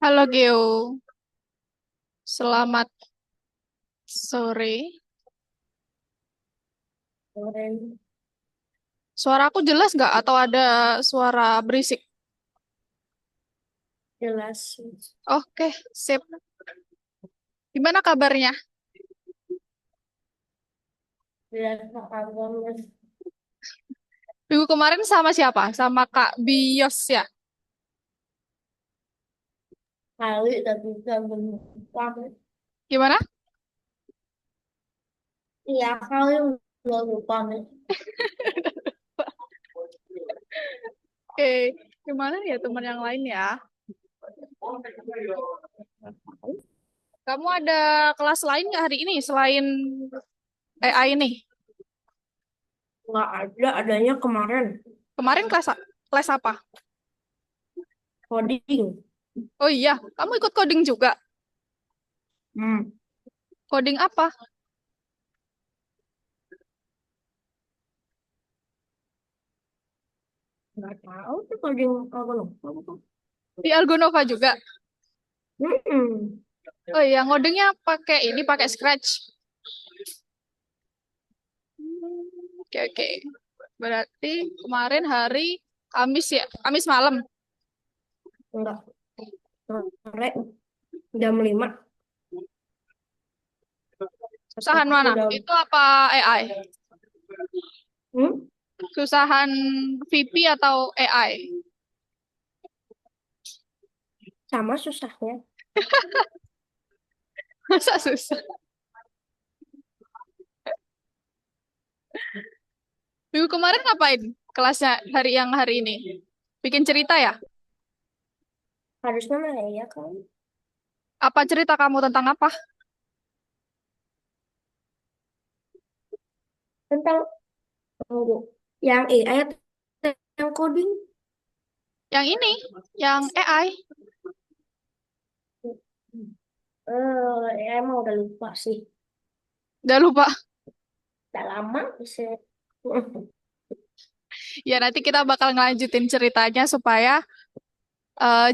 Halo Geo, selamat sore. Kemarin Suaraku jelas nggak atau ada suara berisik? jelas Oke, sip. Gimana kabarnya? jelas kabarnya Minggu kemarin sama siapa? Sama Kak Bios ya? kali tapi bisa menumpang. Gimana? Iya kali udah lupa nih. Oke, gimana ya teman yang lain ya? Kamu ada kelas lain nggak hari ini selain AI ini? Nggak ada, adanya kemarin Kemarin kelas apa? coding. Oh iya, kamu ikut coding juga. Hmm, Coding apa? nggak tahu tuh coding apa lupa aku. Di Algonova juga. Hmm, Oh iya, ngodingnya pakai ini, pakai Scratch. Oke, oke. Berarti kemarin hari Kamis ya? Kamis malam. nggak sore jam 5. Susahan Aku mana? udah Itu apa AI? hmm, Susahan VP atau AI? sama susahnya. Masa susah? Minggu kemarin ngapain? Kelasnya hari ini? Bikin cerita ya? Harusnya mah ya kan Apa cerita kamu tentang apa? tentang tunggu yang AI atau yang coding. Yang ini, yang AI. Ya emang udah lupa sih. Udah lupa. Udah lama sih. Ya nanti kita bakal ngelanjutin ceritanya supaya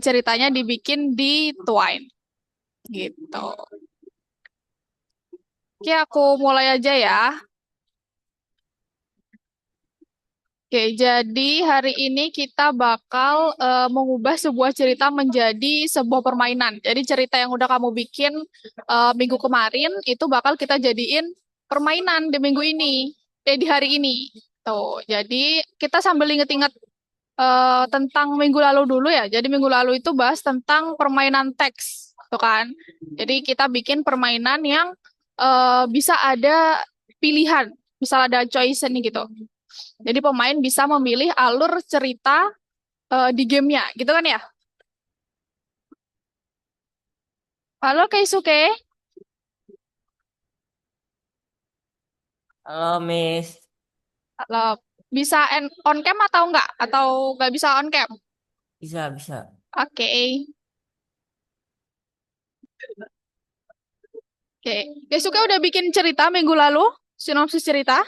ceritanya dibikin di Twine gitu. Oke, aku mulai aja ya. Oke, jadi hari ini kita bakal mengubah sebuah cerita menjadi sebuah permainan. Jadi cerita yang udah kamu bikin minggu kemarin itu bakal kita jadiin permainan di minggu ini, di hari ini. Tuh, jadi kita sambil inget-inget tentang minggu lalu dulu ya. Jadi minggu lalu itu bahas tentang permainan teks, tuh kan. Jadi kita bikin permainan yang bisa ada pilihan, misal ada choice nih gitu. Jadi pemain bisa memilih alur cerita di gamenya, gitu kan ya? Halo Keisuke, Halo, Miss. halo. Bisa on cam atau enggak? Atau nggak bisa on cam? Bisa, bisa. Oke, oke. Keisuke udah bikin cerita minggu lalu, sinopsis cerita?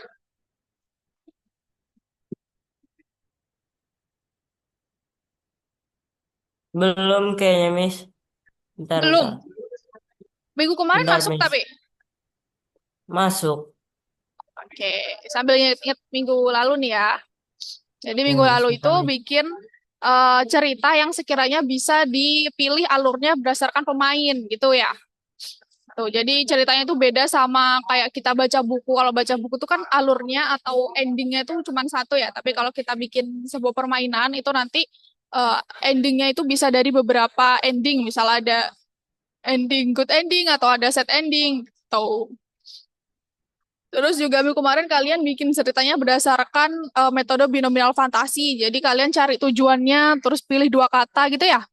Belum kayaknya, Miss. Bentar, bentar. Belum. Minggu kemarin Bentar, masuk Miss. tapi. Masuk. Oke, sambil inget-inget minggu lalu nih ya. Jadi Oke, minggu Miss. lalu itu Bentar, Miss. bikin cerita yang sekiranya bisa dipilih alurnya berdasarkan pemain gitu ya. Tuh, jadi ceritanya itu beda sama kayak kita baca buku. Kalau baca buku itu kan alurnya atau endingnya itu cuma satu ya. Tapi kalau kita bikin sebuah permainan itu nanti eh, endingnya itu bisa dari beberapa ending. Misal ada ending good ending atau ada sad ending. Tuh. Terus juga minggu kemarin kalian bikin ceritanya berdasarkan metode binomial fantasi. Jadi kalian cari tujuannya, terus pilih dua kata gitu ya.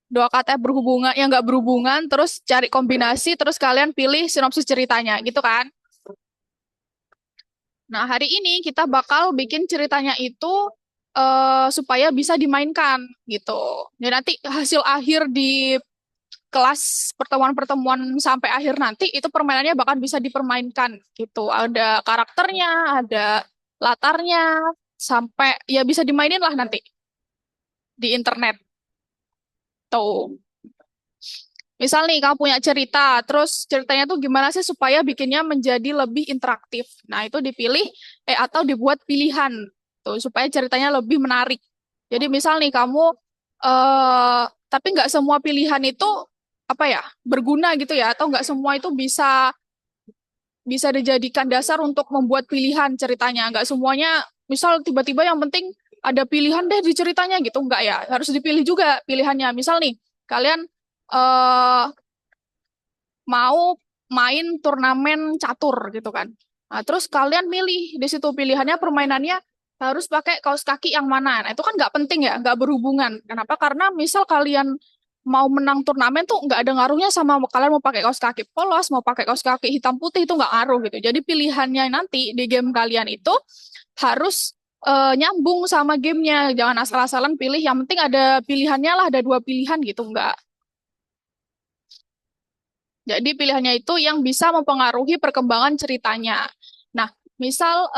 Dua kata yang berhubungan, yang nggak berhubungan, terus cari kombinasi, terus kalian pilih sinopsis ceritanya, gitu kan? Nah, hari ini kita bakal bikin ceritanya itu supaya bisa dimainkan, gitu. Dan nanti hasil akhir di kelas pertemuan-pertemuan sampai akhir nanti itu permainannya bahkan bisa dipermainkan, gitu. Ada karakternya, ada latarnya, sampai ya bisa dimainin lah nanti di internet. Tuh. Misal nih kamu punya cerita, terus ceritanya tuh gimana sih supaya bikinnya menjadi lebih interaktif. Nah, itu dipilih atau dibuat pilihan tuh supaya ceritanya lebih menarik. Jadi misal nih kamu tapi nggak semua pilihan itu apa ya berguna gitu ya, atau nggak semua itu bisa bisa dijadikan dasar untuk membuat pilihan ceritanya. Nggak semuanya, misal tiba-tiba yang penting ada pilihan deh di ceritanya gitu, nggak ya. Harus dipilih juga pilihannya. Misal nih, kalian eh mau main turnamen catur gitu kan. Nah, terus kalian milih di situ pilihannya permainannya harus pakai kaos kaki yang mana. Nah, itu kan nggak penting ya, nggak berhubungan. Kenapa? Karena misal kalian mau menang turnamen tuh nggak ada ngaruhnya sama kalian mau pakai kaos kaki polos, mau pakai kaos kaki hitam putih itu nggak ngaruh gitu. Jadi pilihannya nanti di game kalian itu harus nyambung sama gamenya. Jangan asal-asalan pilih. Yang penting ada pilihannya lah, ada dua pilihan gitu nggak. Jadi pilihannya itu yang bisa mempengaruhi perkembangan ceritanya. Nah, misal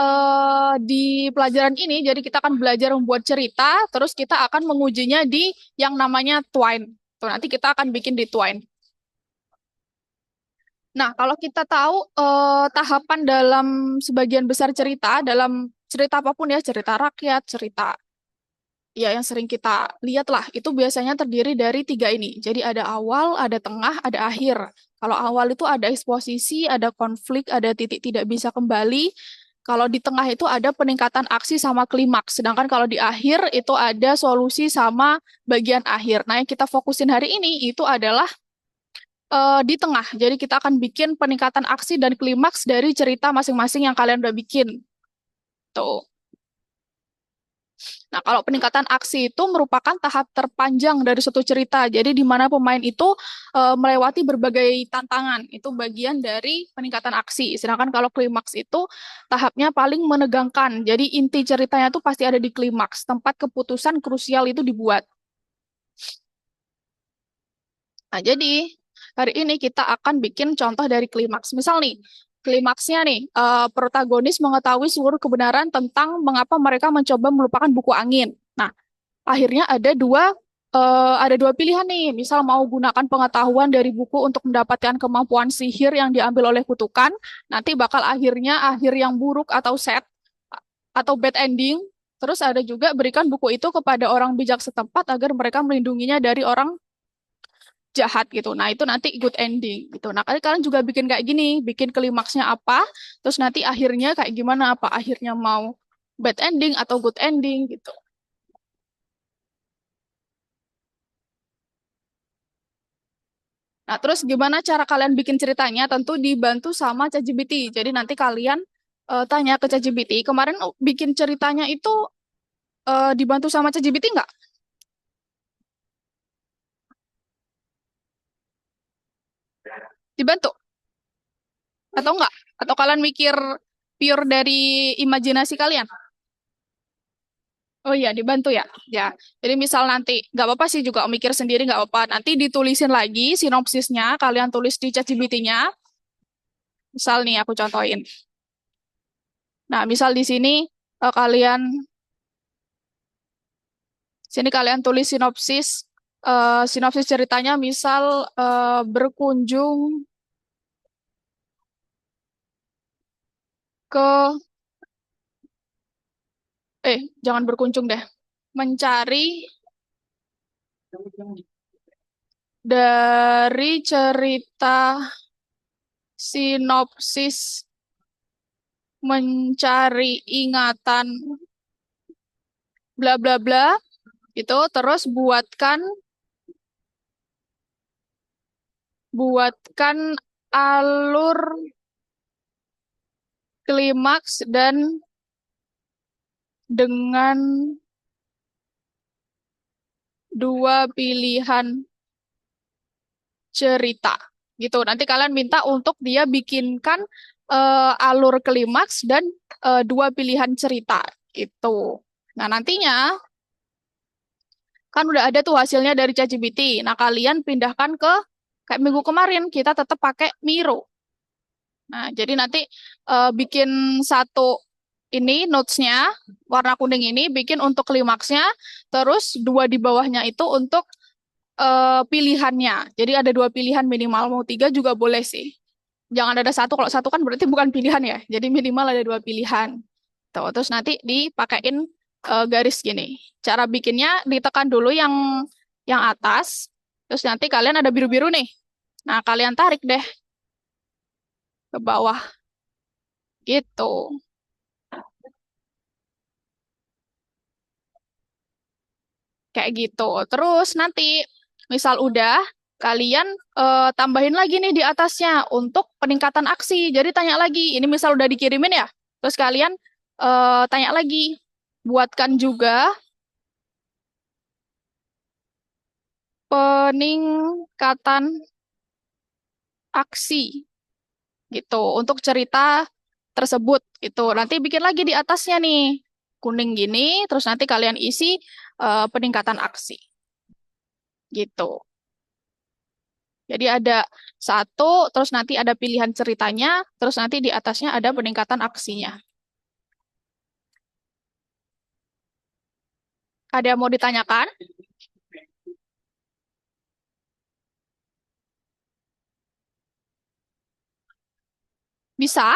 di pelajaran ini, jadi kita akan belajar membuat cerita, terus kita akan mengujinya di yang namanya Twine. Tuh, nanti kita akan bikin di Twine. Nah, kalau kita tahu tahapan dalam sebagian besar cerita, dalam cerita apapun ya, cerita rakyat, cerita ya yang sering kita lihat lah, itu biasanya terdiri dari tiga ini. Jadi ada awal, ada tengah, ada akhir. Kalau awal itu ada eksposisi, ada konflik, ada titik tidak bisa kembali. Kalau di tengah itu ada peningkatan aksi sama klimaks. Sedangkan kalau di akhir itu ada solusi sama bagian akhir. Nah, yang kita fokusin hari ini itu adalah di tengah. Jadi kita akan bikin peningkatan aksi dan klimaks dari cerita masing-masing yang kalian udah bikin. Tuh. Nah, kalau peningkatan aksi itu merupakan tahap terpanjang dari suatu cerita. Jadi di mana pemain itu melewati berbagai tantangan. Itu bagian dari peningkatan aksi. Sedangkan kalau klimaks itu tahapnya paling menegangkan. Jadi inti ceritanya itu pasti ada di klimaks. Tempat keputusan krusial itu dibuat. Nah, jadi hari ini kita akan bikin contoh dari klimaks. Misal nih, klimaksnya nih, protagonis mengetahui seluruh kebenaran tentang mengapa mereka mencoba melupakan buku angin. Nah, akhirnya ada dua pilihan nih. Misal mau gunakan pengetahuan dari buku untuk mendapatkan kemampuan sihir yang diambil oleh kutukan, nanti bakal akhirnya akhir yang buruk atau sad atau bad ending. Terus ada juga berikan buku itu kepada orang bijak setempat agar mereka melindunginya dari orang jahat gitu. Nah, itu nanti good ending gitu. Nah, kalian juga bikin kayak gini, bikin klimaksnya apa, terus nanti akhirnya kayak gimana, apa akhirnya mau bad ending atau good ending gitu. Nah, terus gimana cara kalian bikin ceritanya? Tentu dibantu sama ChatGPT. Jadi nanti kalian tanya ke ChatGPT, kemarin bikin ceritanya itu dibantu sama ChatGPT nggak? Dibantu atau enggak? Atau kalian mikir pure dari imajinasi kalian? Oh iya, dibantu ya. Ya, jadi misal nanti, nggak apa-apa sih juga mikir sendiri, nggak apa-apa. Nanti ditulisin lagi sinopsisnya, kalian tulis di ChatGPT-nya. Misal nih, aku contohin. Nah, misal di sini kalian tulis sinopsis ceritanya, misal berkunjung ke, jangan berkunjung deh, mencari dari cerita sinopsis mencari ingatan bla bla bla itu terus buatkan alur klimaks dan dengan dua pilihan cerita gitu. Nanti kalian minta untuk dia bikinkan alur klimaks dan dua pilihan cerita gitu. Nah, nantinya kan udah ada tuh hasilnya dari ChatGPT. Nah, kalian pindahkan ke kayak minggu kemarin kita tetap pakai Miro. Nah, jadi nanti bikin satu ini notes-nya warna kuning ini bikin untuk klimaksnya, terus dua di bawahnya itu untuk pilihannya. Jadi ada dua pilihan minimal, mau tiga juga boleh sih. Jangan ada satu, kalau satu kan berarti bukan pilihan ya. Jadi minimal ada dua pilihan. Tuh, terus nanti dipakein garis gini. Cara bikinnya ditekan dulu yang atas, terus nanti kalian ada biru-biru nih. Nah, kalian tarik deh ke bawah gitu. Kayak gitu. Terus nanti misal udah kalian tambahin lagi nih di atasnya untuk peningkatan aksi. Jadi tanya lagi, ini misal udah dikirimin ya. Terus kalian tanya lagi, buatkan juga peningkatan aksi gitu untuk cerita tersebut gitu. Nanti bikin lagi di atasnya nih kuning gini, terus nanti kalian isi peningkatan aksi gitu. Jadi ada satu, terus nanti ada pilihan ceritanya, terus nanti di atasnya ada peningkatan aksinya. Ada yang mau ditanyakan? Bisa?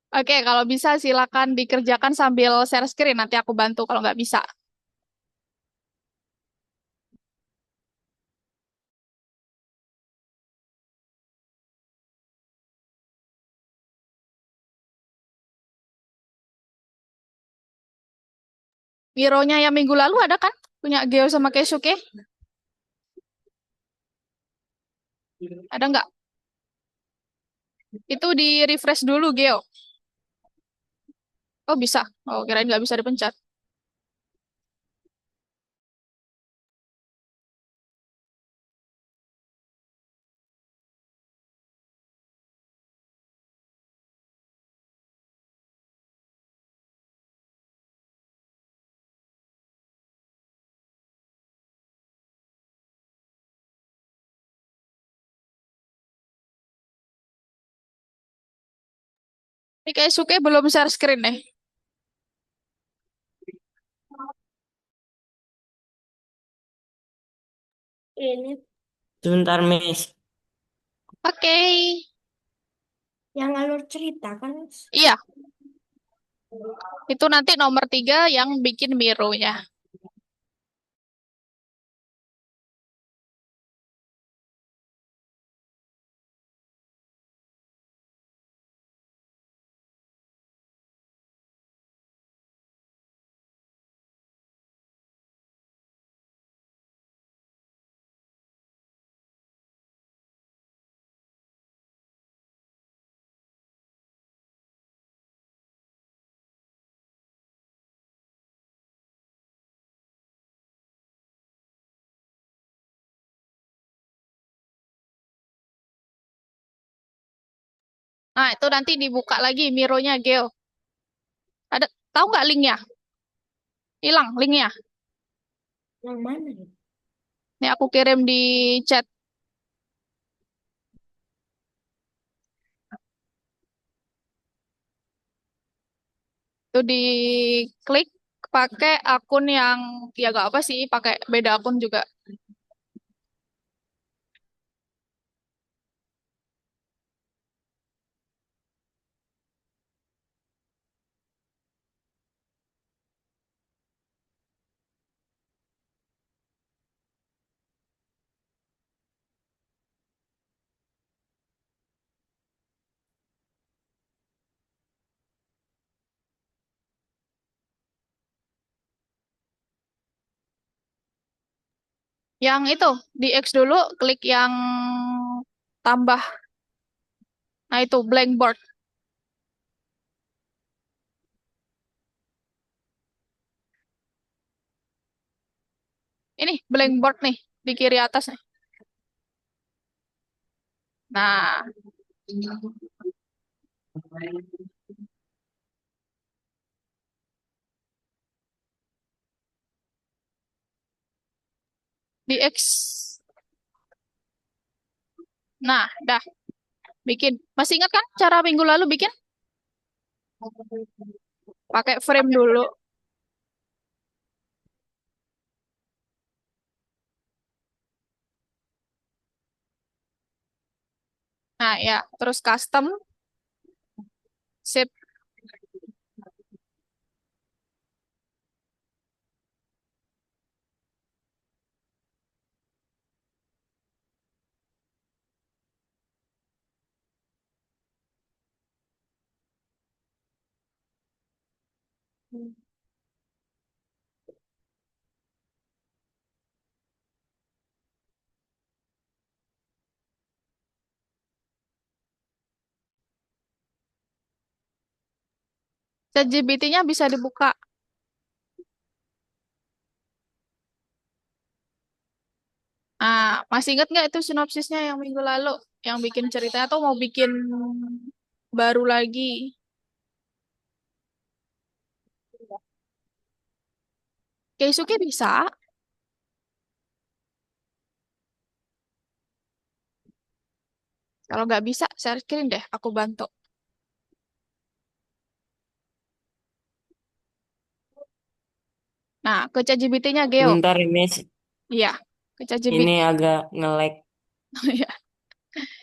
Oke, kalau bisa silakan dikerjakan sambil share screen. Nanti aku bantu kalau nggak bisa. Mironya yang minggu lalu ada kan? Punya Geo sama Keisuke? Ada nggak? Itu di refresh dulu, Geo. Oh, bisa. Oh, kirain nggak bisa dipencet. Ini Keisuke belum share screen nih. Ini Sebentar, Miss. Oke. yang alur cerita kan. Iya, itu nanti nomor 3 yang bikin Mironya. Nah, itu nanti dibuka lagi Mironya, Geo. Ada tahu nggak linknya? Hilang linknya. Yang mana ya? Nih aku kirim di chat. Itu diklik pakai akun yang ya gak apa sih, pakai beda akun juga. Yang itu di X dulu, klik yang tambah. Nah itu blank board. Ini blank board nih di kiri atas nih. Nah, di X. Nah, dah bikin. Masih ingat kan cara minggu lalu bikin? Pakai frame dulu. Nah, ya, terus custom, sip. ChatGPT-nya bisa dibuka. Nah, masih ingat nggak itu sinopsisnya yang minggu lalu? Yang bikin ceritanya atau mau bikin baru lagi? Keisuke bisa. Kalau nggak bisa, share screen deh. Aku bantu. Nah, ke ChatGPT-nya Geo. Sebentar, Miss. Iya, ke ChatGPT. Ini agak nge-lag. Iya.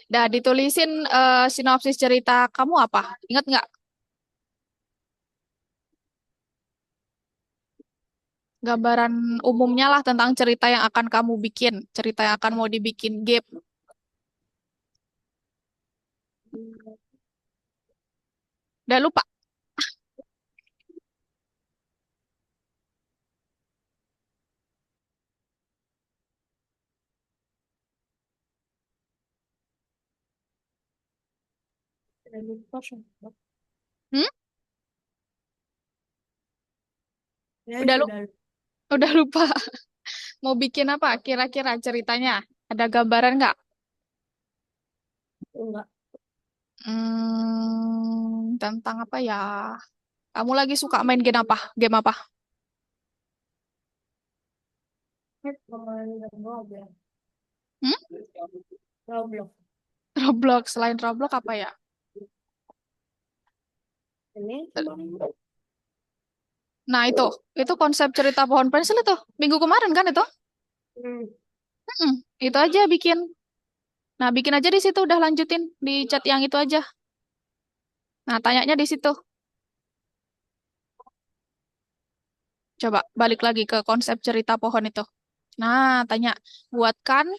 Dah ditulisin sinopsis cerita kamu apa? Ingat nggak? Gambaran umumnya lah tentang cerita yang akan kamu bikin. Cerita yang akan mau dibikin game. Udah lupa? Hmm? Ya, Udah lu udah udah lupa. Mau bikin apa? Kira-kira ceritanya? Ada gambaran nggak? enggak. Tentang apa ya? Kamu lagi suka main game apa? Game apa? Pemain Roblox. Hmm? Roblox. Roblox. Selain Roblox apa ya? Ini kemarin. Nah itu konsep cerita pohon pensil itu minggu kemarin kan itu? Hmm. Mm, itu aja bikin. Nah bikin aja di situ udah lanjutin di chat yang itu aja. Nah tanyanya di situ. Coba balik lagi ke konsep cerita pohon itu. Nah tanya buatkan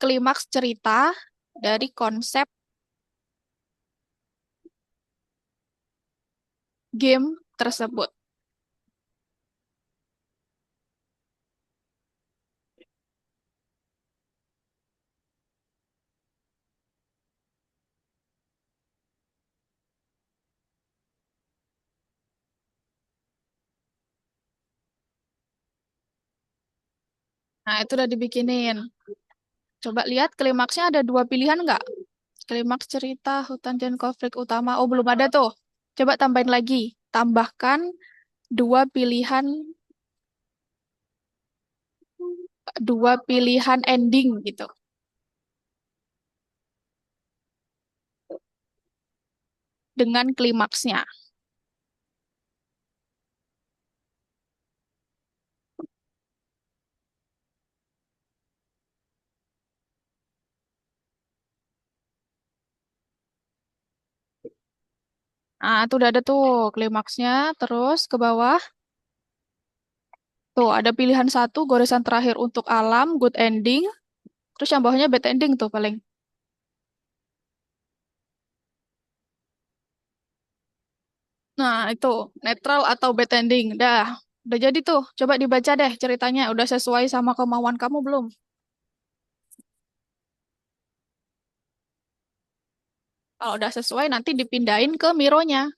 klimaks cerita dari konsep game tersebut. Nah itu udah dibikinin. Coba lihat klimaksnya ada dua pilihan nggak? Klimaks cerita, hutan dan konflik utama. Oh, belum ada tuh. Coba tambahin lagi. Tambahkan dua pilihan ending gitu. Dengan klimaksnya. Nah, itu udah ada tuh klimaksnya. Terus ke bawah. Tuh, ada pilihan satu, goresan terakhir untuk alam, good ending. Terus yang bawahnya bad ending tuh paling. Nah, itu netral atau bad ending. Udah jadi tuh. Coba dibaca deh ceritanya. Udah sesuai sama kemauan kamu belum? Kalau udah sesuai, nanti dipindahin ke Mironya.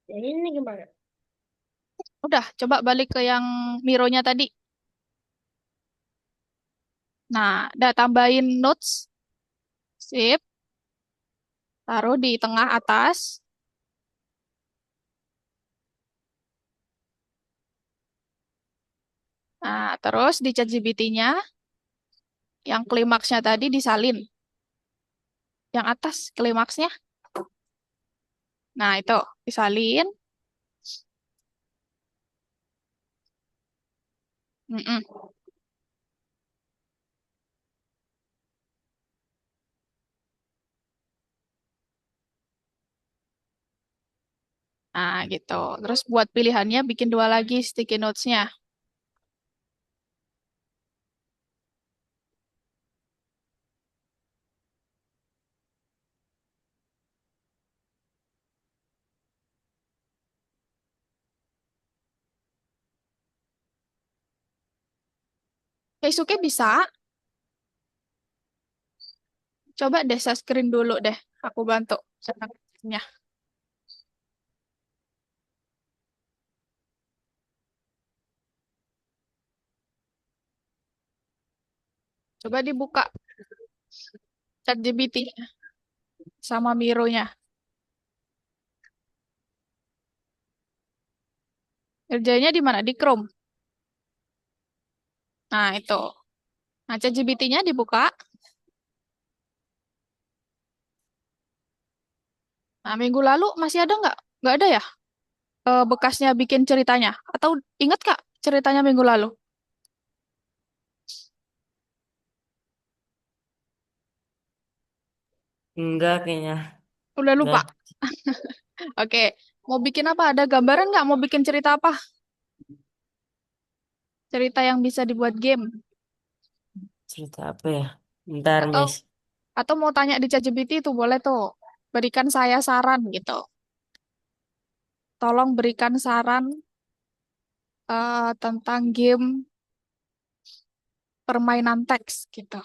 Jadi ini gimana? Udah, coba balik ke yang Mironya tadi. Nah, udah tambahin notes. Sip. Taruh di tengah atas. Nah, terus di ChatGPT-nya, yang klimaksnya tadi disalin. Yang atas klimaksnya. Nah, itu disalin. Mm-mm. Nah, gitu. Terus buat pilihannya bikin dua lagi sticky notes-nya. Keisuke bisa. Coba deh saya screen dulu deh. Aku bantu. Caranya. Coba dibuka ChatGPT sama Miro-nya. Kerjanya di mana? Di Chrome. Nah, itu. Nah, ChatGPT-nya dibuka. Nah, minggu lalu masih ada nggak? Nggak ada ya? Bekasnya bikin ceritanya. Atau ingat Kak ceritanya minggu lalu? Enggak kayaknya. Udah lupa. Enggak. Oke. Mau bikin apa? Ada gambaran nggak? Mau bikin cerita apa? Cerita yang bisa dibuat game. Cerita apa ya? Bentar, Atau Miss. atau mau tanya di ChatGPT itu boleh tuh. Berikan saya saran gitu. Tolong berikan saran tentang game permainan teks gitu.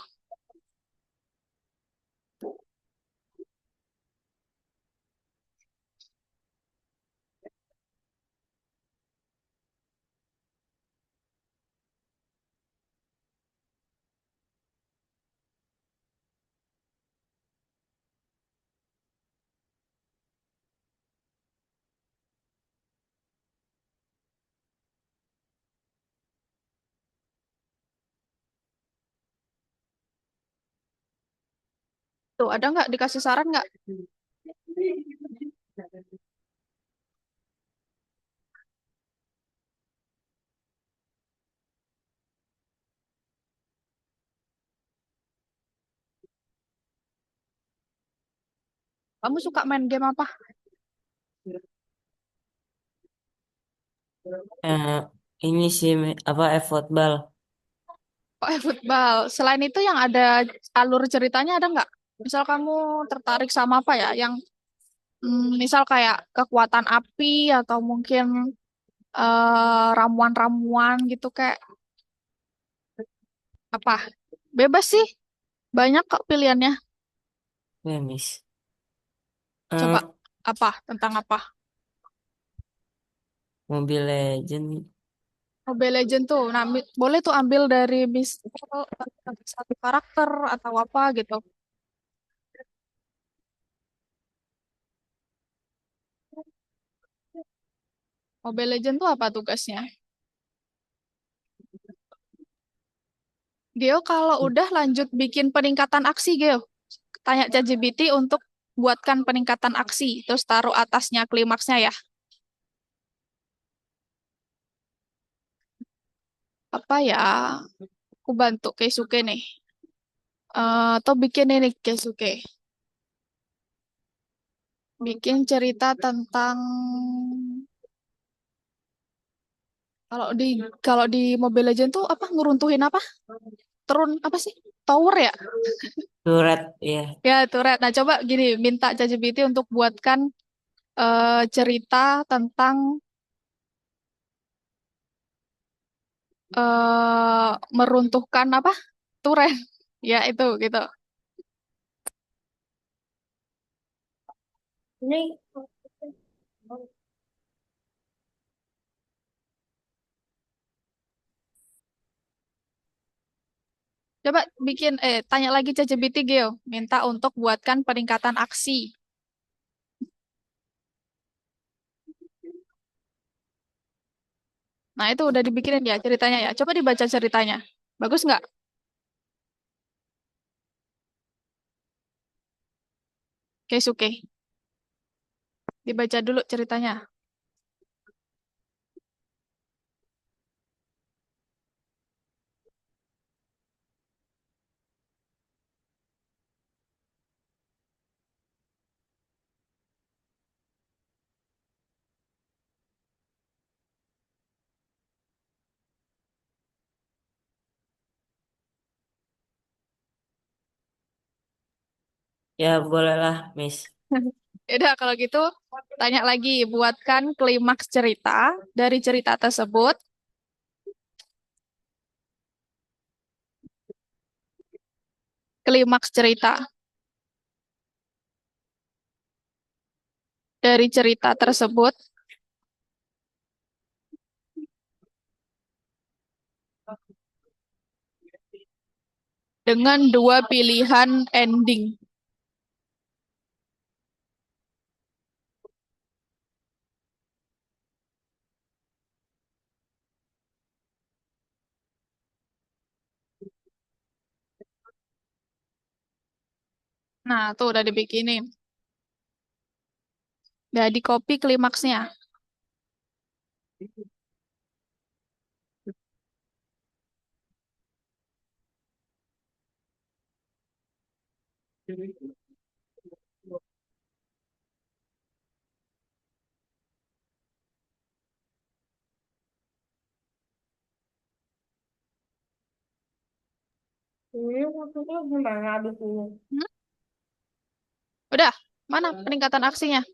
Tuh, ada nggak dikasih saran nggak? Kamu suka main game apa? Eh, ini sih apa football. Oh, football. Selain itu yang ada alur ceritanya ada nggak? Misal kamu tertarik sama apa ya? Yang misal kayak kekuatan api atau mungkin ramuan-ramuan gitu kayak apa? Bebas sih. Banyak kok pilihannya. Ya, Miss. Coba Eh, apa? Tentang apa? Mobile Legend. Mobile Legend tuh. Nah, boleh tuh ambil dari misal satu karakter atau apa gitu. Mobile Legend tuh apa tugasnya? Geo kalau udah lanjut bikin peningkatan aksi, Geo. Tanya ChatGPT untuk buatkan peningkatan aksi, terus taruh atasnya klimaksnya ya. Apa ya? Aku bantu Keisuke nih. Atau bikin ini Keisuke. Bikin cerita tentang kalau di Mobile Legends tuh apa ngeruntuhin apa? Turun apa sih? Tower ya? Surat, ya. Ya, turret. Nah, coba gini, minta ChatGPT untuk buatkan cerita tentang meruntuhkan apa? Turret. Ya, itu gitu. Ini Coba tanya lagi ChatGPT Geo, minta untuk buatkan peningkatan aksi. Nah, itu udah dibikinin ya ceritanya ya. Coba dibaca ceritanya. Bagus nggak? Keisuke. Dibaca dulu ceritanya. Ya bolehlah, Miss. Udah, kalau gitu tanya lagi. Buatkan klimaks cerita dari cerita tersebut. Klimaks cerita dari cerita tersebut dengan dua pilihan ending. Nah, tuh udah dibikinin. Udah di copy klimaksnya. Ini maksudnya gimana abis ini? Hmm? Udah, mana peningkatan aksinya?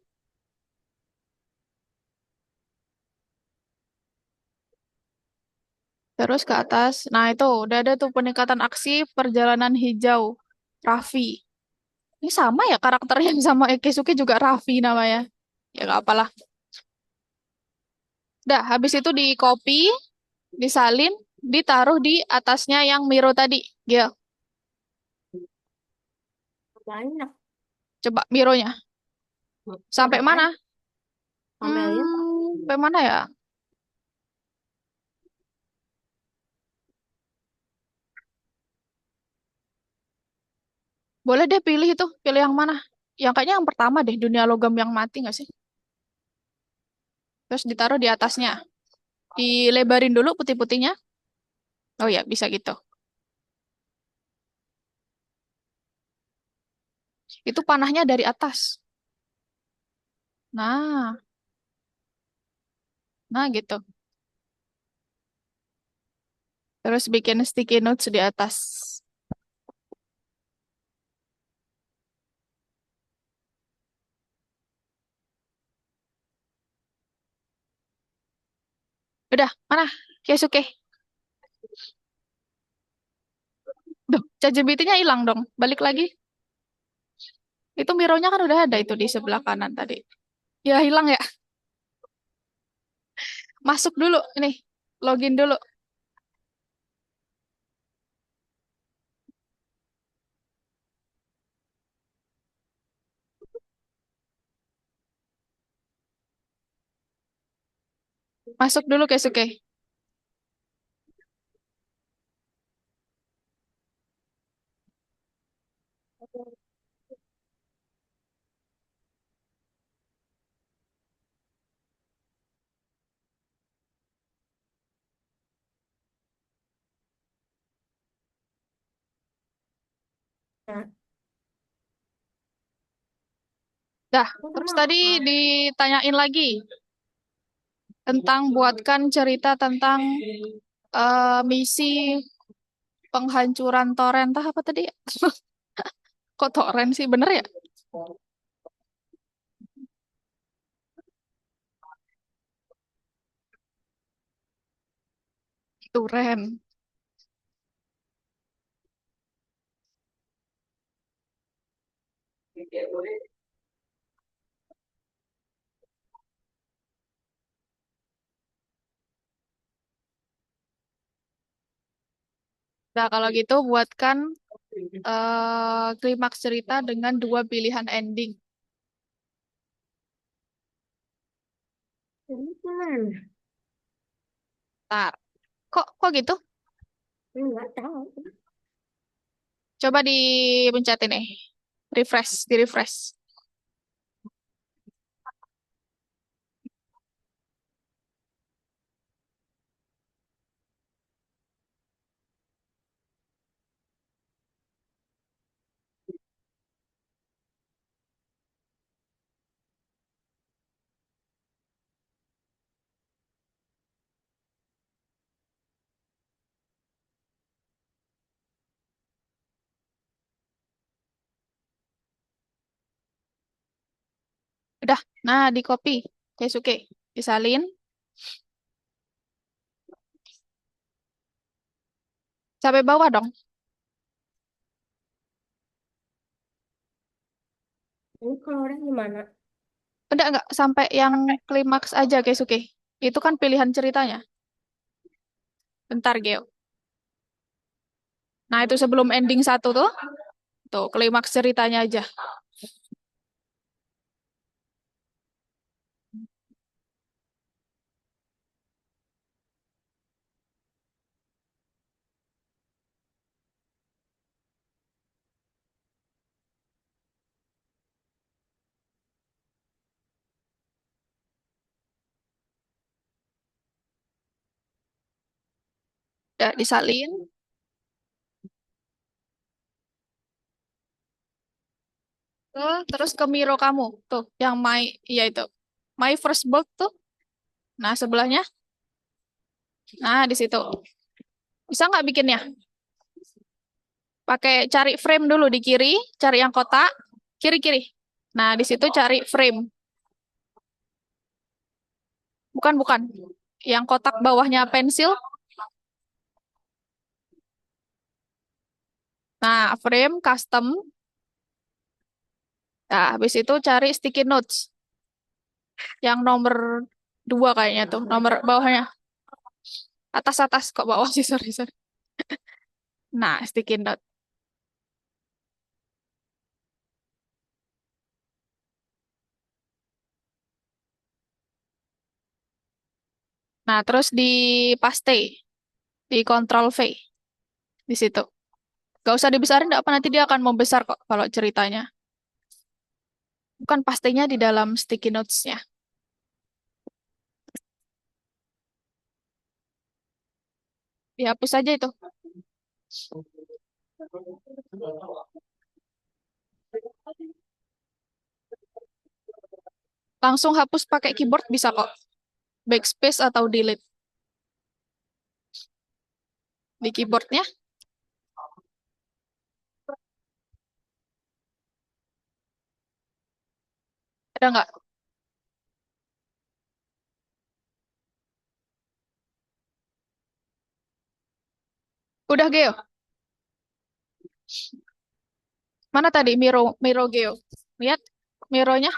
Terus ke atas. Nah, itu udah ada tuh peningkatan aksi perjalanan hijau. Raffi. Ini sama ya karakternya sama Ekesuke juga Raffi namanya. Ya nggak apalah. Udah, habis itu di copy, disalin, ditaruh di atasnya yang Miro tadi. Gil, Banyak. coba Mironya. Sampai Sampai mana? sampai lihat. Sampai mana ya? Boleh deh pilih itu. Pilih yang mana? Yang kayaknya yang pertama deh, dunia logam yang mati nggak sih? Terus ditaruh di atasnya. Dilebarin dulu putih-putihnya. Oh ya, bisa gitu. Itu panahnya dari atas. Nah, nah gitu. Terus bikin sticky notes di atas. Udah, mana? Keisuke. Duh, ChatGPT-nya hilang dong. Balik lagi. Itu mironya kan udah ada itu di sebelah kanan tadi. Ya, hilang ya. Masuk dulu. Ini, login dulu. Masuk dulu Keisuke. Nah, Dah, aku terus cuma tadi ditanyain lagi tentang buatkan cerita tentang misi penghancuran torrent. Tah apa tadi ya? Kok torrent sih? Bener ya? Turen. Nah, kalau gitu buatkan klimaks cerita dengan dua pilihan ending. ini gimana? Ntar. Kok gitu? Enggak tahu. Coba dipencet ini. Refresh, di refresh. Udah. Nah, di copy. Keisuke. Disalin. Sampai bawah dong. Ini kalau orang gimana? Udah nggak sampai yang klimaks aja, Keisuke. Itu kan pilihan ceritanya. Bentar, Geo. Nah, itu sebelum ending satu tuh. Tuh, klimaks ceritanya aja. Udah disalin. Terus ke Miro kamu. Tuh, yang ya itu. My First Book tuh. Nah, sebelahnya. Nah, di situ. Bisa nggak bikinnya? Pakai cari frame dulu di kiri, cari yang kotak, kiri-kiri. Nah, di situ cari frame. Bukan, bukan. Yang kotak bawahnya pensil. Nah, frame, custom. Nah, habis itu cari sticky notes. Yang nomor 2 kayaknya tuh. Nomor bawahnya. Atas-atas kok bawah sih, sorry, sorry. Nah, sticky note. Nah, terus di paste. Di Ctrl V. Di situ. Gak usah dibesarin, nggak apa nanti dia akan membesar kok kalau ceritanya. Bukan pastenya di dalam sticky notes-nya. Dihapus aja itu. Langsung hapus pakai keyboard bisa kok. Backspace atau delete di keyboardnya. Ada nggak? Udah Geo. Mana tadi Miro Miro Geo? Lihat Mironya.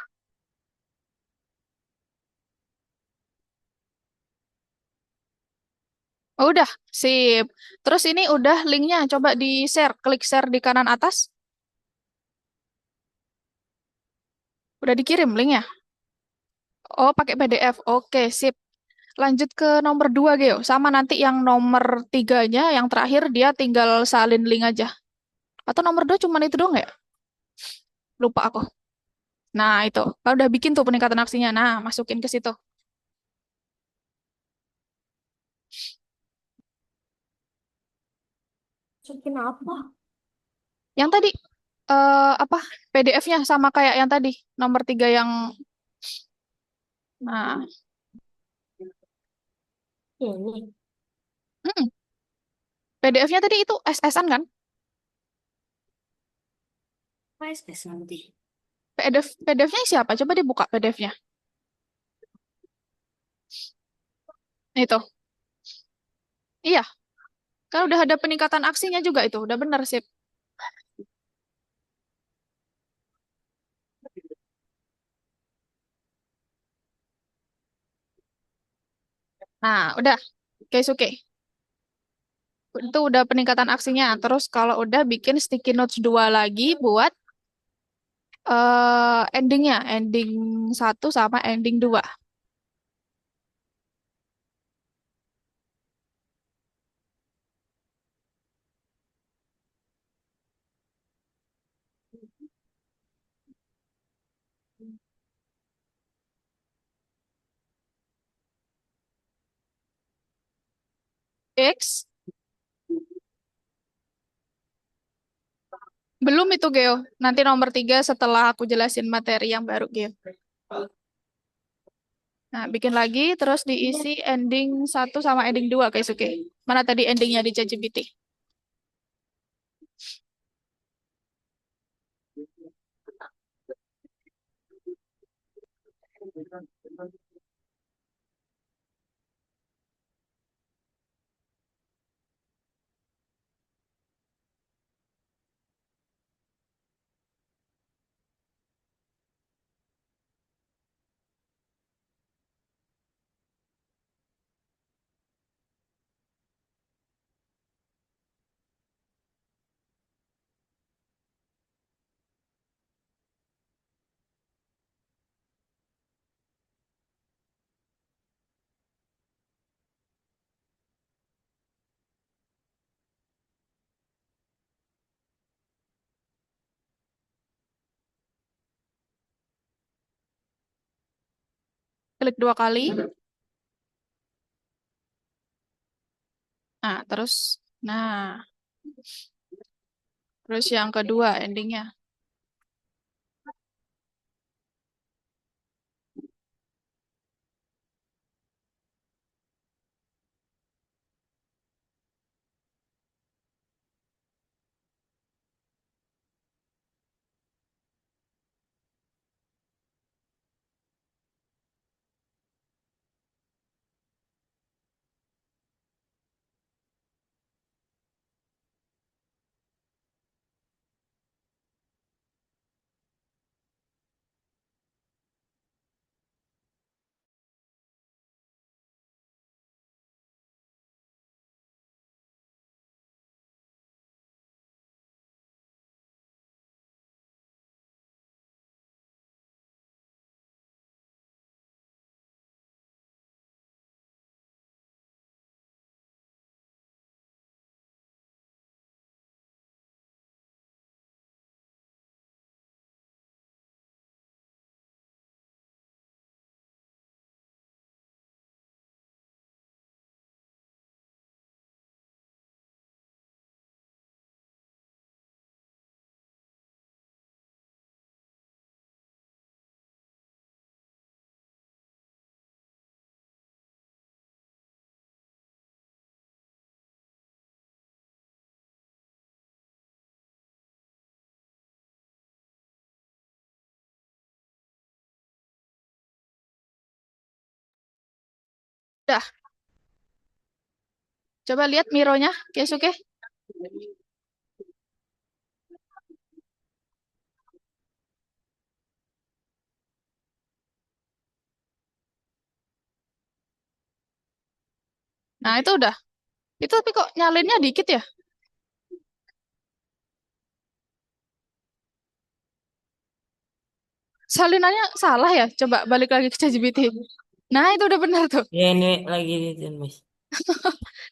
Oh, udah, sip. Terus ini udah linknya. Coba di share. Klik share di kanan atas. Udah dikirim linknya. Oh, pakai PDF. Oke, sip. Lanjut ke nomor 2, Geo. Sama nanti yang nomor tiganya, yang terakhir dia tinggal salin link aja. Atau nomor 2 cuman itu doang ya? Lupa aku. Nah, itu. Kalau udah bikin tuh peningkatan aksinya. Nah, masukin ke situ. Masukin apa? Yang tadi, apa, PDF-nya sama kayak yang tadi. Nomor 3 yang, nah, Ini. PDF-nya tadi itu SS-an kan? PSS nanti. PDF-nya siapa? Coba dibuka PDF-nya. Itu. Iya, kan udah ada peningkatan aksinya juga itu. Udah bener sip. Nah, udah. Oke, oke. Itu udah peningkatan aksinya. Terus kalau udah bikin sticky notes 2 lagi buat endingnya. Ending 1 sama ending 2. X. Belum itu Geo. Nanti nomor 3 setelah aku jelasin materi yang baru Geo. Nah, bikin lagi, terus diisi ending 1 sama ending 2 guys, oke. Mana tadi endingnya di ChatGPT? Klik 2 kali. Nah, nah, terus yang kedua endingnya. Udah, coba lihat Mironya, Keisuke. Nah, itu udah. Itu tapi kok nyalinnya dikit ya? Salinannya salah ya? Coba balik lagi ke ChatGPT. Nah, itu udah benar tuh. Ya ini lagi di Miss.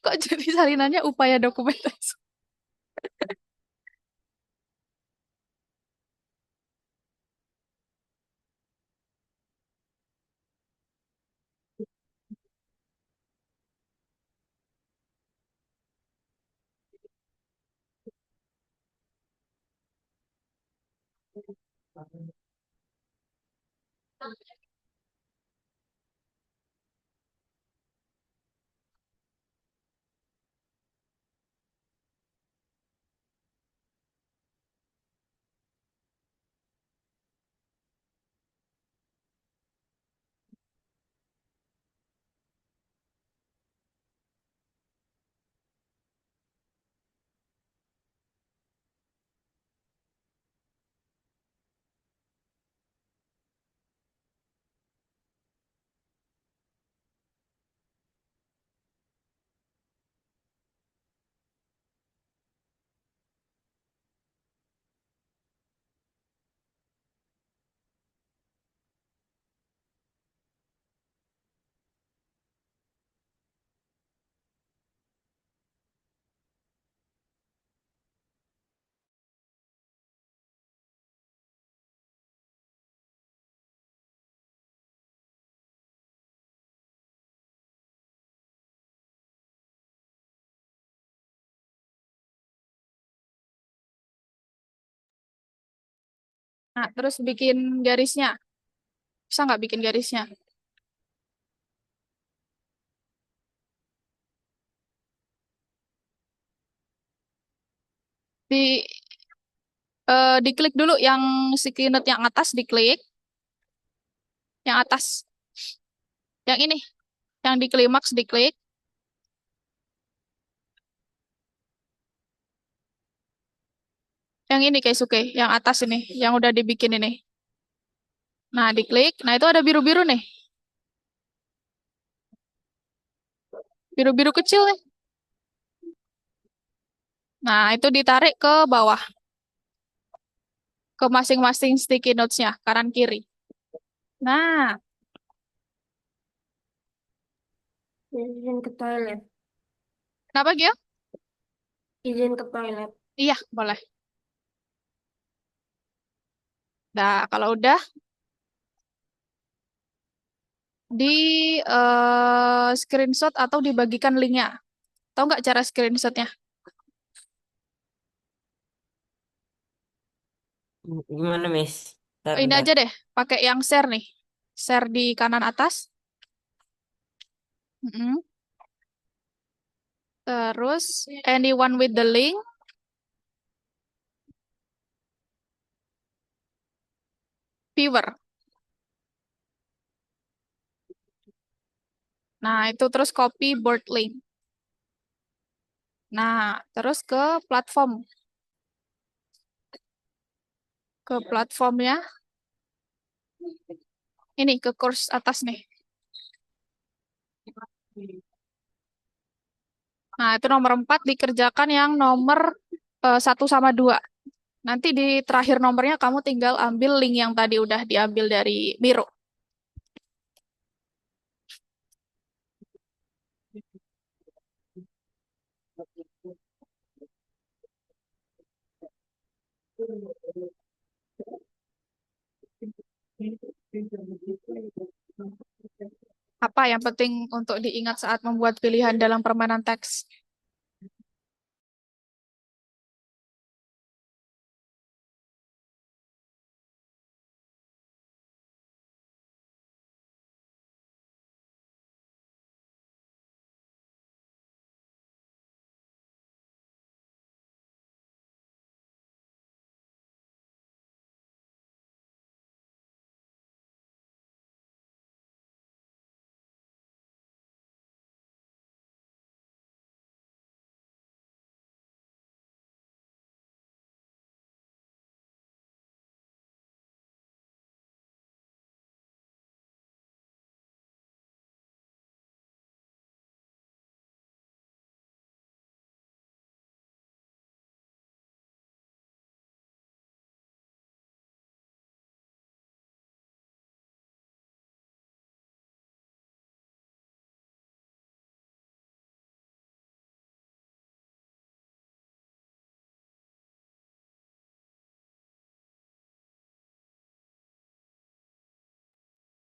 Kok jadi salinannya upaya dokumentasi? Nah, terus bikin garisnya. Bisa nggak bikin garisnya? Di diklik dulu yang sticky note yang atas diklik, yang atas, yang ini, yang di klimaks diklik, yang ini Keisuke, yang atas ini, yang udah dibikin ini. Nah, diklik. Nah, itu ada biru-biru nih. Biru-biru kecil nih. Nah, itu ditarik ke bawah, ke masing-masing sticky notes-nya, kanan kiri. Nah, Izin ke toilet. kenapa Gio? Izin ke toilet. Iya, boleh. Nah, kalau udah di screenshot atau dibagikan linknya. Tahu nggak cara screenshotnya? Gimana, Miss? Bentar, Ini bentar. aja deh, pakai yang share nih. Share di kanan atas. Mm-mm. Terus, anyone with the link, viewer. Nah, itu terus copy board link. Nah, terus ke platform. Ke platformnya, ini ke course atas nih. Nah, itu nomor 4 dikerjakan yang nomor 1 sama 2. Nanti di terakhir nomornya kamu tinggal ambil link yang tadi udah diambil dari Miro. Apa yang penting untuk diingat saat membuat pilihan dalam permainan teks?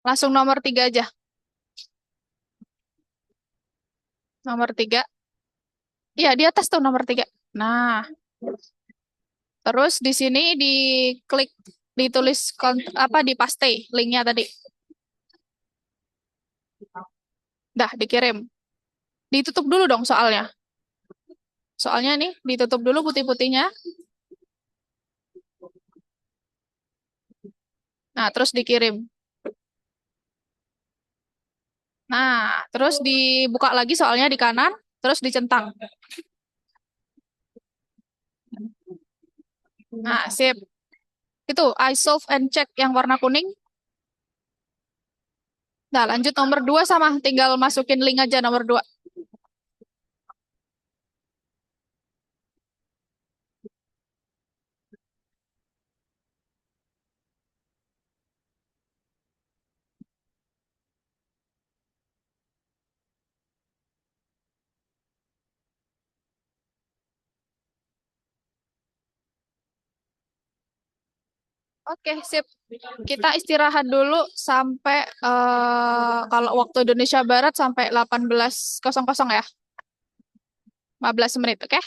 Langsung nomor 3 aja. Nomor 3. Iya, di atas tuh nomor 3. Nah, terus di sini diklik, ditulis apa di paste linknya tadi. Dah, dikirim. Ditutup dulu dong soalnya. Soalnya nih, ditutup dulu putih-putihnya. Nah, terus dikirim. Nah, terus dibuka lagi soalnya di kanan, terus dicentang. Nah, sip. Itu I solve and check yang warna kuning. Nah, lanjut nomor 2 sama. Tinggal masukin link aja nomor 2. Oke, sip. Kita istirahat dulu sampai kalau waktu Indonesia Barat sampai 18.00 ya. 15 menit, oke?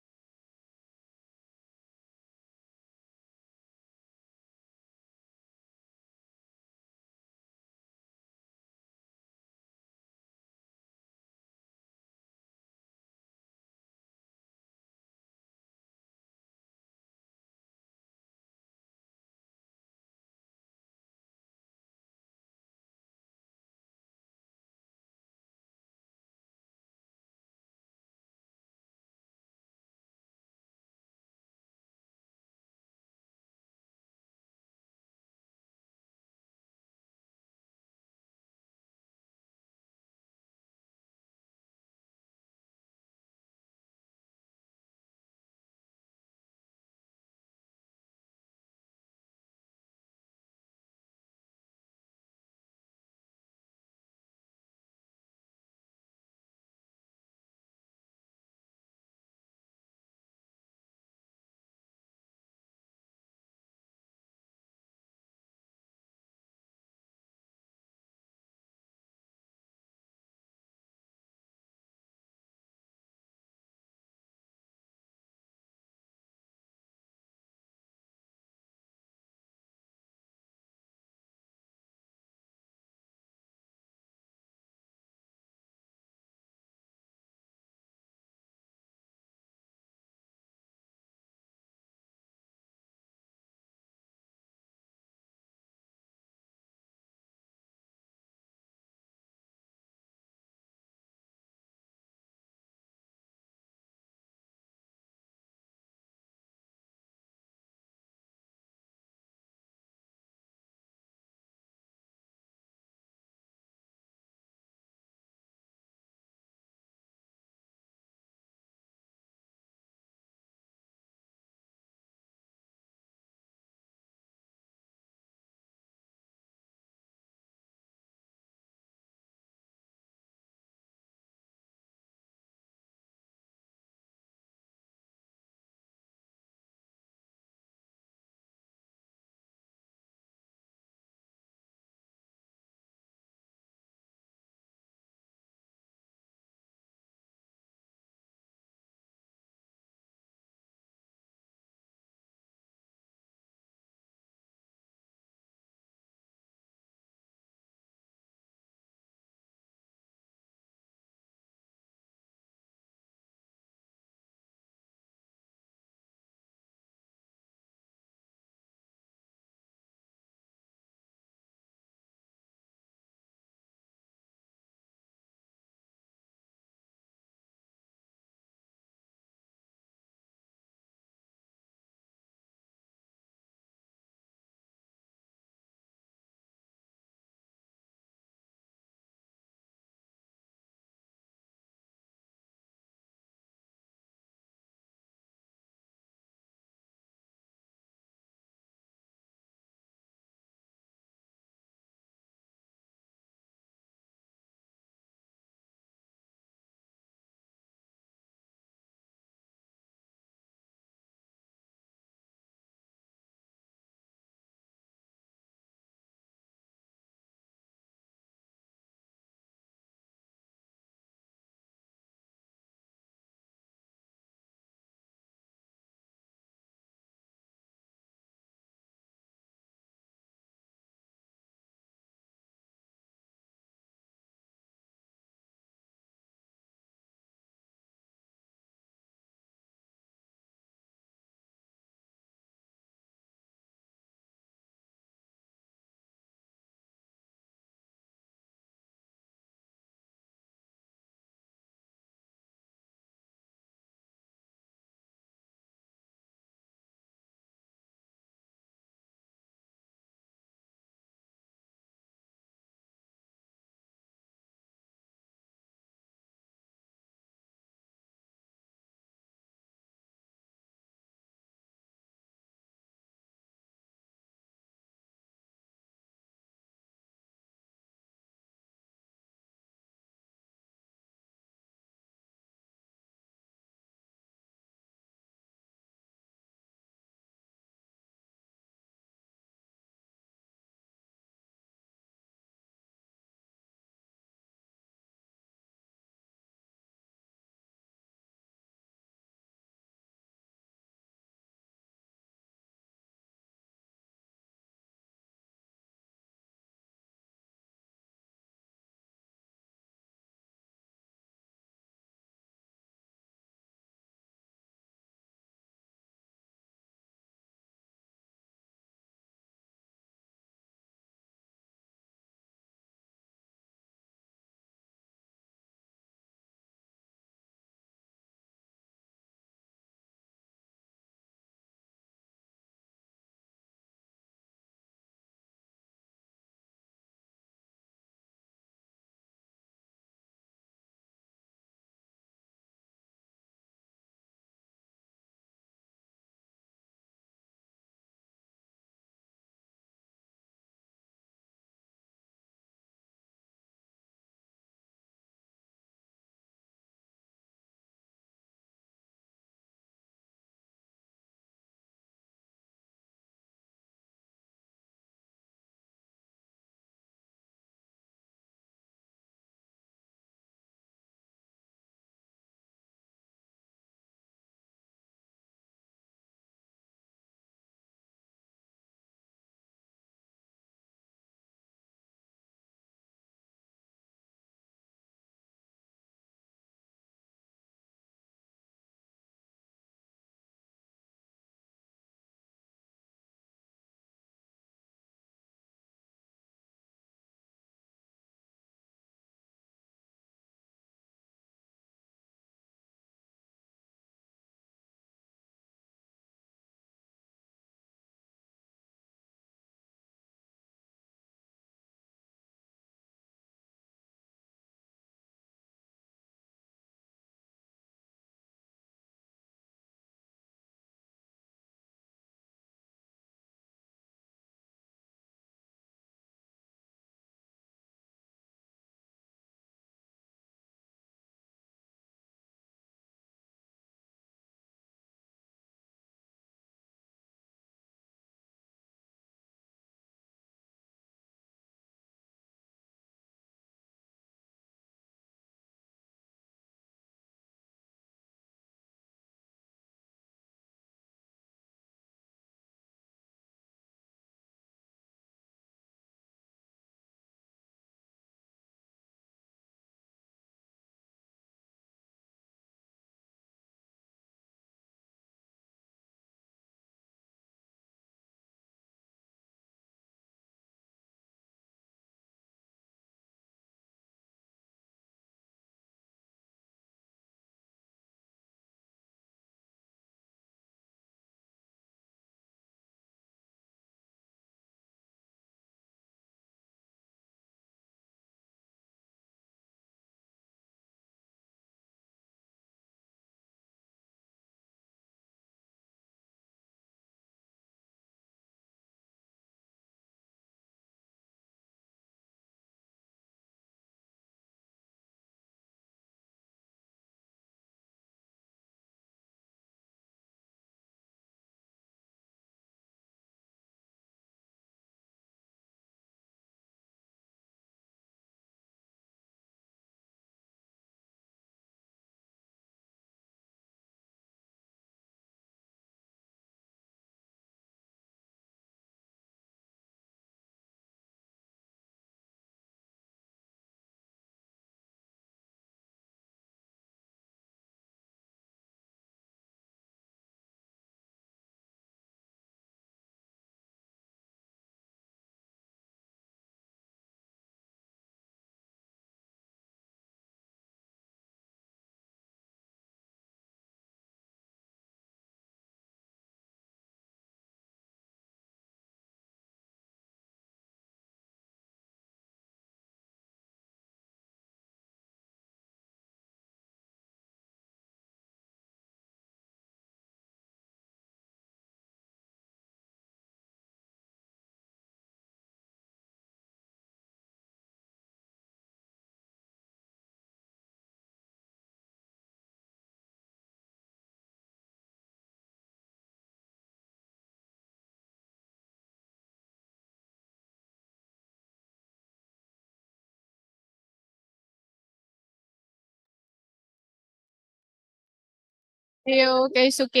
Yuk, Keisuke.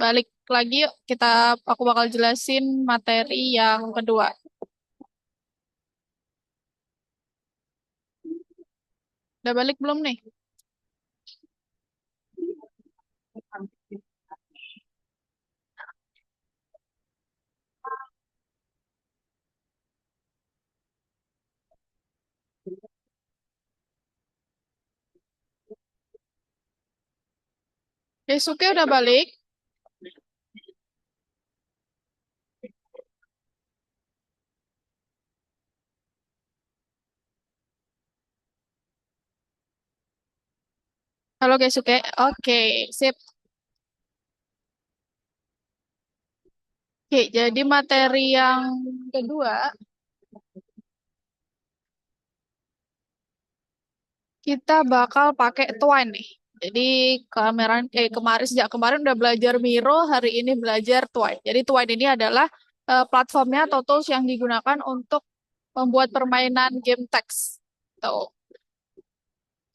Balik lagi yuk. Aku bakal jelasin materi yang kedua. Udah balik belum nih? Keisuke udah balik. Halo Keisuke. Oke, sip. Oke, jadi materi yang kedua, kita bakal pakai Twine nih. Jadi sejak kemarin udah belajar Miro, hari ini belajar Twine. Jadi Twine ini adalah platformnya atau tools yang digunakan untuk membuat permainan game teks. Tuh.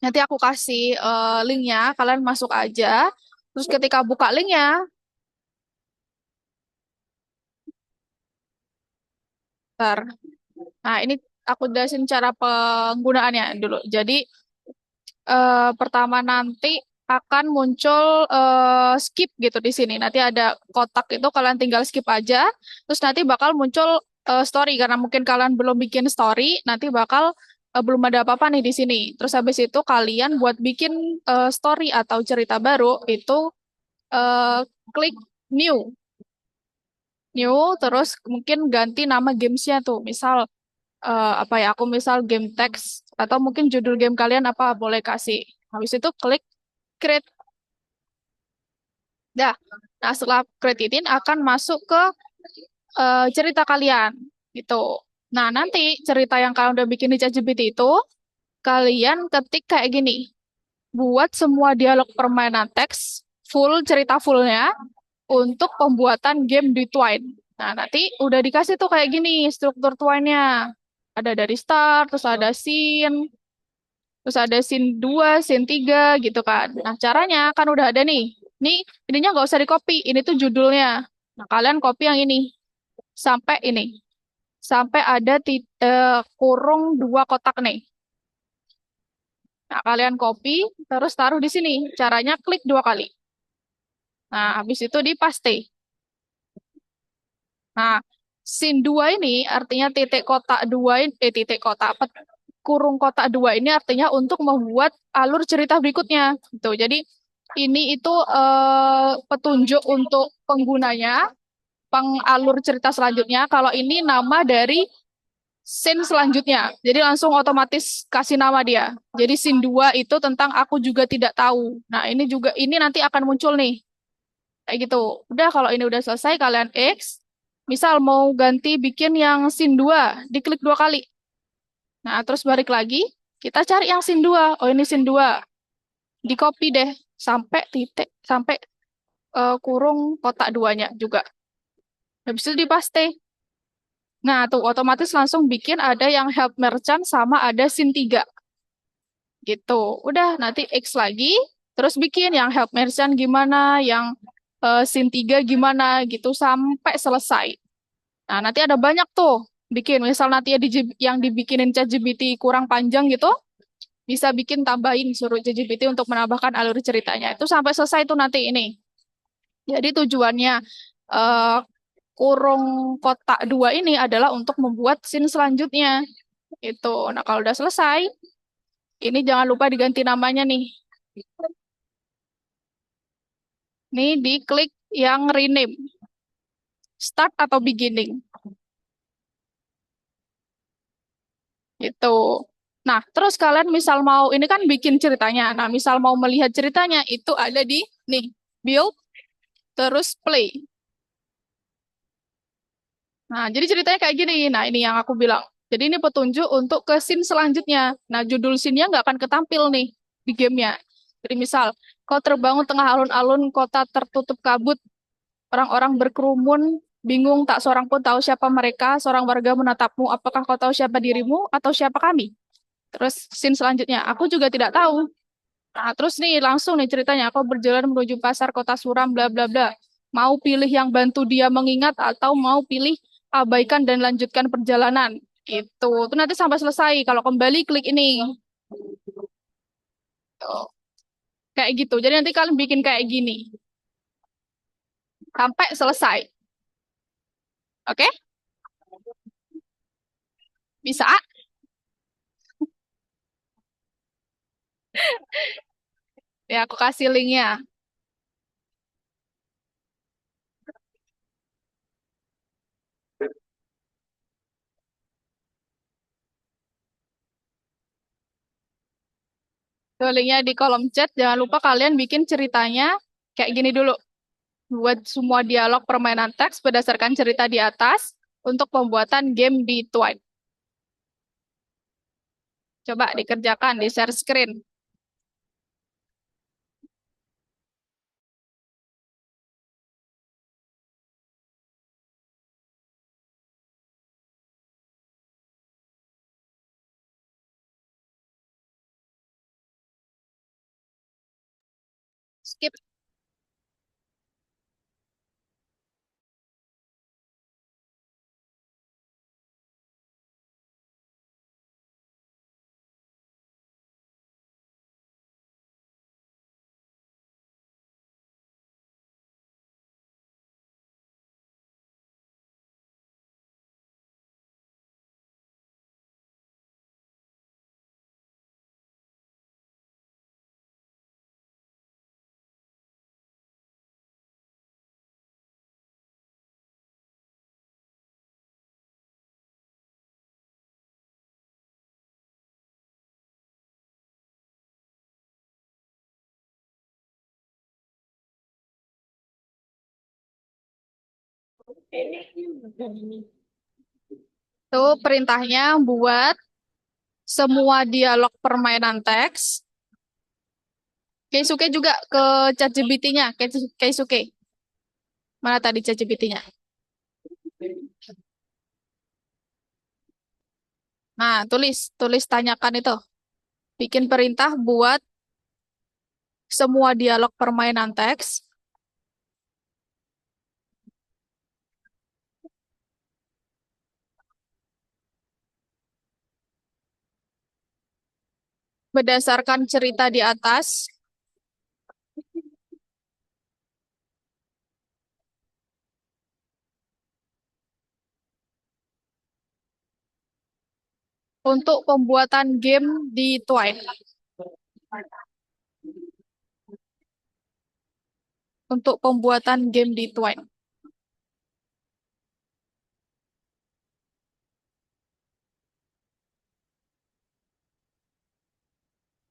Nanti aku kasih linknya, kalian masuk aja. Terus ketika buka linknya, ntar. Nah, ini aku jelasin cara penggunaannya dulu. Jadi pertama nanti akan muncul skip gitu di sini. Nanti ada kotak itu kalian tinggal skip aja. Terus nanti bakal muncul story karena mungkin kalian belum bikin story, nanti bakal belum ada apa-apa nih di sini. Terus habis itu kalian buat bikin story atau cerita baru itu eh, klik new. New terus mungkin ganti nama gamesnya tuh. Misal apa ya? Aku misal game text atau mungkin judul game kalian apa boleh kasih. Habis itu klik create. Dah. Nah, setelah create akan masuk ke cerita kalian gitu. Nah, nanti cerita yang kalian udah bikin di ChatGPT itu kalian ketik kayak gini. Buat semua dialog permainan teks full cerita fullnya untuk pembuatan game di Twine. Nah, nanti udah dikasih tuh kayak gini struktur Twine-nya. Ada dari start, terus ada scene 2, scene 3 gitu kan. Nah, caranya kan udah ada nih. Nih, ininya nggak usah di-copy, ini tuh judulnya. Nah, kalian copy yang ini sampai ini. Sampai ada kurung 2 kotak nih. Nah, kalian copy, terus taruh di sini. Caranya klik 2 kali. Nah, habis itu di paste. Nah, scene 2 ini artinya titik kotak 2 ini, titik kotak, kurung kotak 2 ini artinya untuk membuat alur cerita berikutnya. Gitu. Jadi, ini itu petunjuk untuk penggunanya, pengalur cerita selanjutnya. Kalau ini nama dari scene selanjutnya. Jadi langsung otomatis kasih nama dia. Jadi scene 2 itu tentang aku juga tidak tahu. Nah, ini nanti akan muncul nih. Kayak gitu. Udah kalau ini udah selesai kalian X. Misal mau ganti bikin yang scene 2, diklik 2 kali. Nah, terus balik lagi, kita cari yang scene 2. Oh, ini scene 2. Di copy deh sampai titik sampai kurung kotak duanya juga. Habis itu di paste. Nah, tuh otomatis langsung bikin ada yang help merchant sama ada scene 3. Gitu. Udah, nanti X lagi, terus bikin yang help merchant gimana, yang scene 3 gimana, gitu, sampai selesai. Nah, nanti ada banyak tuh bikin. Misal nanti yang dibikinin ChatGPT kurang panjang gitu, bisa bikin tambahin suruh ChatGPT untuk menambahkan alur ceritanya. Itu sampai selesai tuh nanti ini. Jadi tujuannya eh, kurung kotak 2 ini adalah untuk membuat scene selanjutnya. Itu. Nah, kalau udah selesai, ini jangan lupa diganti namanya nih. Nih diklik yang rename. Start atau beginning. Gitu. Nah, terus kalian misal mau, ini kan bikin ceritanya. Nah, misal mau melihat ceritanya, itu ada di, nih, build, terus play. Nah, jadi ceritanya kayak gini. Nah, ini yang aku bilang. Jadi ini petunjuk untuk ke scene selanjutnya. Nah, judul scene-nya nggak akan ketampil nih di gamenya. Jadi misal, kau terbangun tengah alun-alun kota tertutup kabut, orang-orang berkerumun, bingung tak seorang pun tahu siapa mereka, seorang warga menatapmu, apakah kau tahu siapa dirimu atau siapa kami? Terus scene selanjutnya, aku juga tidak tahu. Nah, terus nih langsung nih ceritanya, aku berjalan menuju pasar kota suram, bla bla bla. Mau pilih yang bantu dia mengingat atau mau pilih abaikan dan lanjutkan perjalanan. Gitu. Itu nanti sampai selesai. Kalau kembali klik ini. Tuh. Kayak gitu. Jadi nanti kalian bikin kayak gini. Sampai selesai. Oke? Bisa? Ya, aku kasih linknya. Tuh, linknya di kolom chat. Jangan lupa kalian bikin ceritanya kayak gini dulu. Buat semua dialog permainan teks berdasarkan cerita di atas untuk pembuatan game di Twine. Coba dikerjakan di share screen. Skip. Tuh perintahnya buat semua dialog permainan teks. Keisuke juga ke ChatGPT-nya. Keisuke. Mana tadi ChatGPT-nya? Nah, tulis tanyakan itu. Bikin perintah buat semua dialog permainan teks berdasarkan cerita di atas untuk pembuatan game di Twine. Untuk pembuatan game di Twine.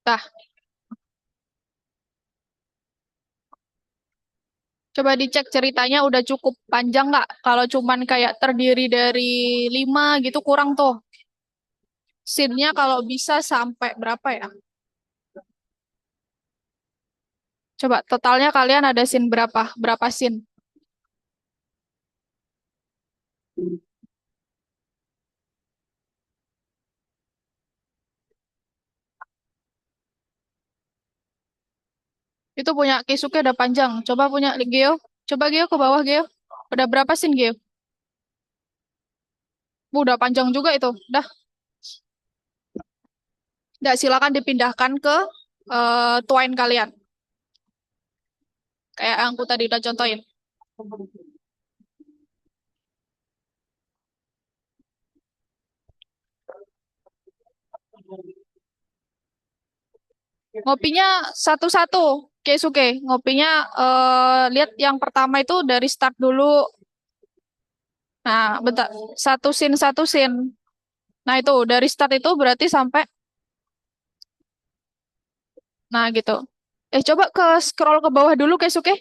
Nah, coba dicek ceritanya udah cukup panjang nggak? Kalau cuman kayak terdiri dari 5 gitu kurang tuh. Scene-nya kalau bisa sampai berapa ya? Coba totalnya kalian ada scene berapa? Berapa scene? Itu punya Keisuke udah panjang. Coba punya Geo. Coba Geo ke bawah Geo. Udah berapa scene Geo? Udah panjang juga itu. Udah silakan dipindahkan ke Twine kalian. Kayak yang aku tadi udah contohin. Ngopinya satu-satu, Keisuke. Ngopinya lihat yang pertama itu dari start dulu. Nah, bentar. Satu scene, satu scene. Nah, itu dari start itu berarti sampai, nah gitu. Coba ke scroll ke bawah dulu, Keisuke.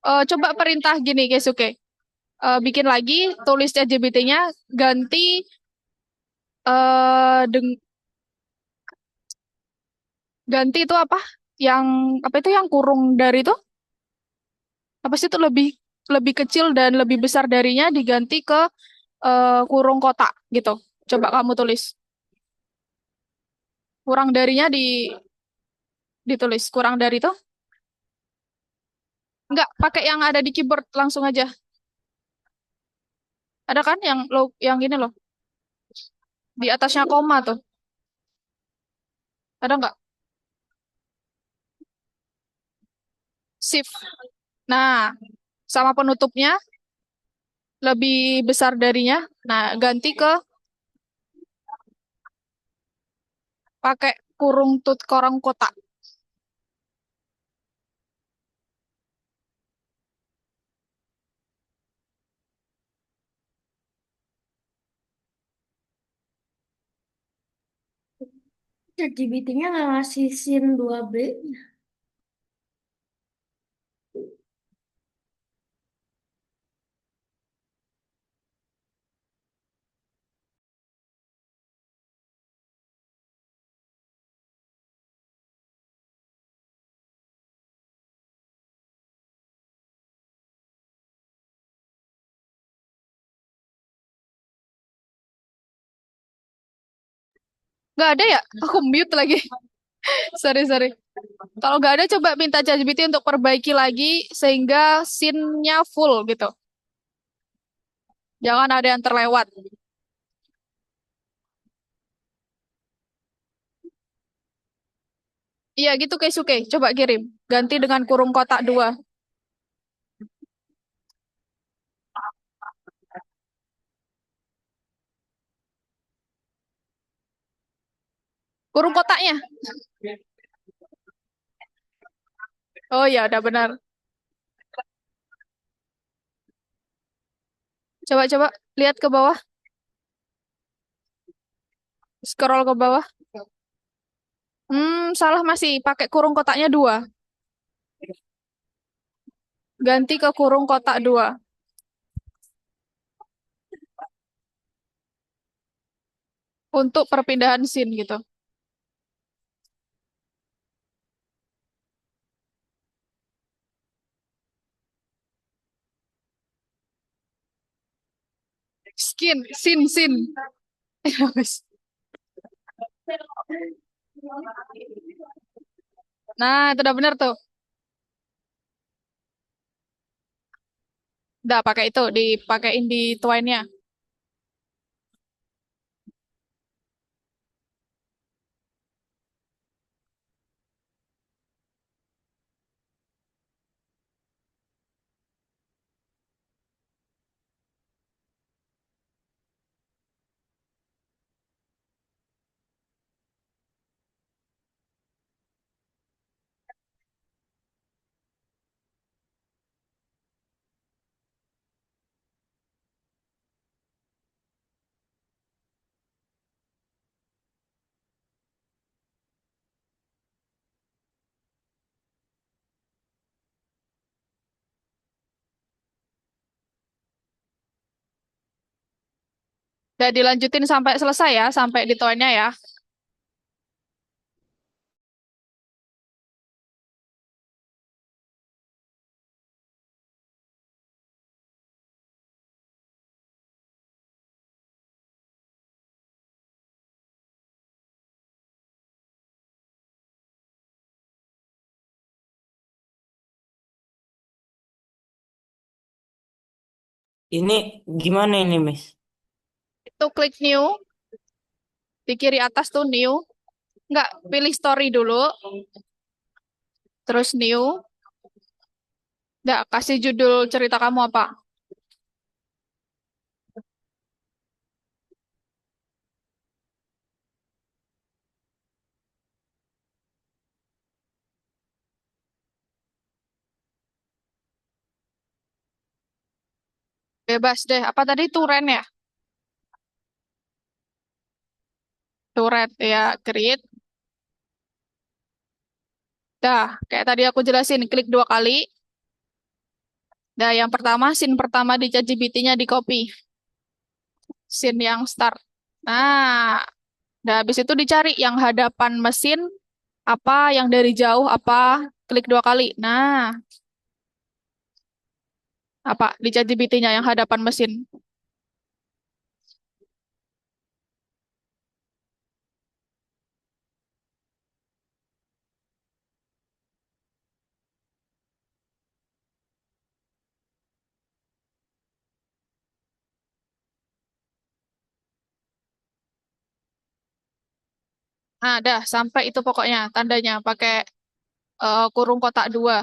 Coba perintah gini, Keisuke. Bikin lagi, tulis ChatGPT-nya, ganti eh ganti itu apa? Yang apa itu yang kurung dari itu? Apa sih itu lebih lebih kecil dan lebih besar darinya diganti ke kurung kotak gitu. Coba kamu tulis. Kurang darinya ditulis. Kurang dari itu? Enggak, pakai yang ada di keyboard langsung aja. Ada kan yang ini loh, di atasnya koma tuh. Ada nggak? Shift. Nah, sama penutupnya lebih besar darinya. Nah, ganti ke pakai kurung korong kotak. ChatGPT-nya nggak ngasih sin 2B. Nggak ada ya? Aku mute lagi. Sorry, sorry. Kalau nggak ada, coba minta ChatGPT untuk perbaiki lagi sehingga scene-nya full gitu. Jangan ada yang terlewat. Iya gitu Keisuke. Coba kirim. Ganti dengan kurung kotak 2. Kurung kotaknya. Oh ya, udah benar. Coba-coba lihat ke bawah. Scroll ke bawah. Salah masih. Pakai kurung kotaknya 2. Ganti ke kurung kotak 2. Untuk perpindahan scene gitu. Scene. Ya, wes. Nah, itu udah benar tuh. Udah pakai itu, dipakein di twine-nya. Udah dilanjutin sampai selesai ya, sampai di twine-nya ya. Ini gimana ini, Miss? Itu klik new, di kiri atas tuh new. Nggak, pilih story dulu, terus new. Nggak, kasih judul cerita kamu apa. Bebas deh. Apa tadi turen ya? Turet ya, create. Dah, kayak tadi aku jelasin, klik 2 kali. Nah, yang pertama, scene pertama di ChatGPT-nya di copy. Scene yang start. Nah, udah habis itu dicari yang hadapan mesin apa, yang dari jauh apa, klik 2 kali. Nah, apa di ChatGPT-nya yang hadapan mesin. Nah, dah sampai itu pokoknya tandanya pakai kurung kotak dua.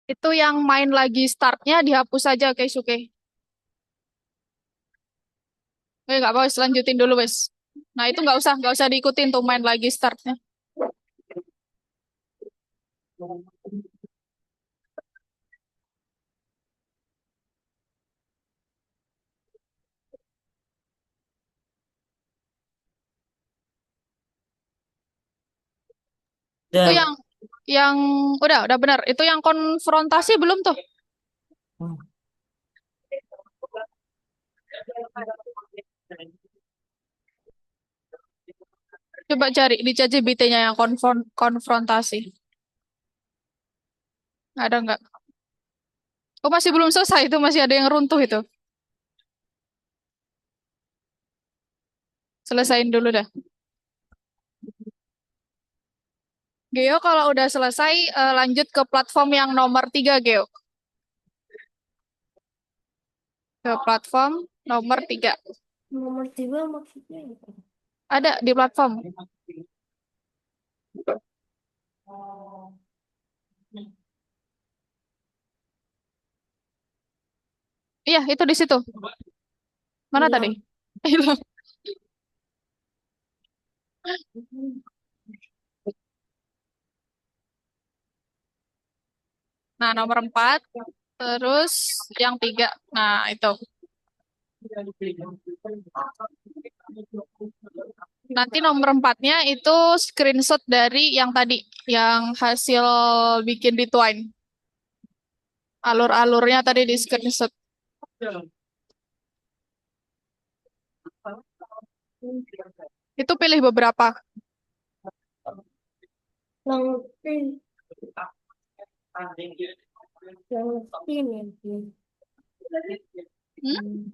Itu yang main lagi startnya dihapus saja, Keisuke. Oke, nggak apa, lanjutin dulu, wes. Nah, itu nggak usah diikutin tuh main lagi startnya. Itu Dan yang udah benar. Itu yang konfrontasi belum tuh? Coba cari di ChatGPT-nya yang konfrontasi. Ada nggak? Oh, masih belum selesai itu, masih ada yang runtuh itu. Selesain dulu dah. Geo, kalau udah selesai, lanjut ke platform yang nomor 3, Geo. Ke platform nomor 3. Nomor 3 maksudnya apa? Ada di platform. Iya, itu di situ. Mana tadi? Yang Itu. Nah, nomor 4. Terus yang 3. Nah, itu. Nanti nomor 4-nya itu screenshot dari yang tadi, yang hasil bikin di Twine. Alur-alurnya tadi di screenshot. Itu pilih beberapa. Lengkin. Lengkin ya. Hmm?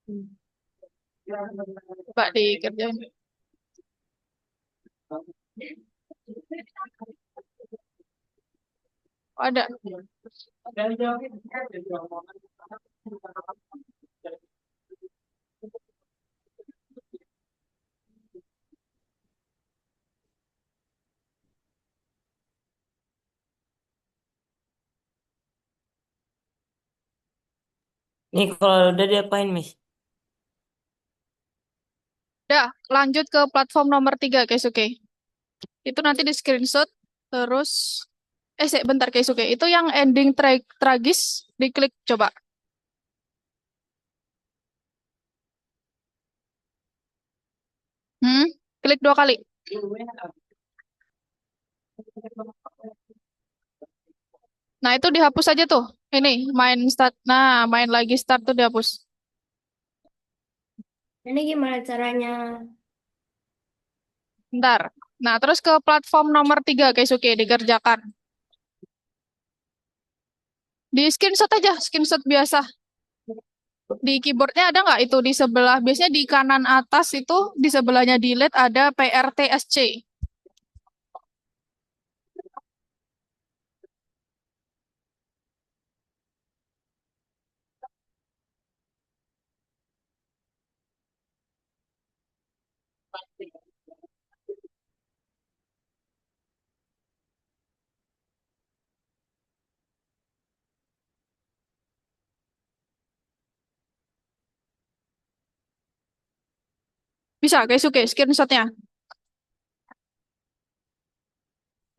Hmm. Coba dikerjain. Oh, ada. Nih kalau udah diapain, Miss? Udah, lanjut ke platform nomor 3, Keisuke. Itu nanti di screenshot, terus... bentar, Keisuke. Itu yang ending tragis, diklik coba. Hmm? Klik 2 kali. Nah, itu dihapus aja tuh. Ini, main start. Nah, main lagi start tuh dihapus. Ini gimana caranya? Bentar. Nah, terus ke platform nomor 3, Keisuke, dikerjakan. Di screenshot aja, screenshot biasa. Di keyboardnya ada nggak itu di sebelah? Biasanya di kanan atas itu, di sebelahnya delete ada PRTSC. Bisa, Keisuke, screenshotnya.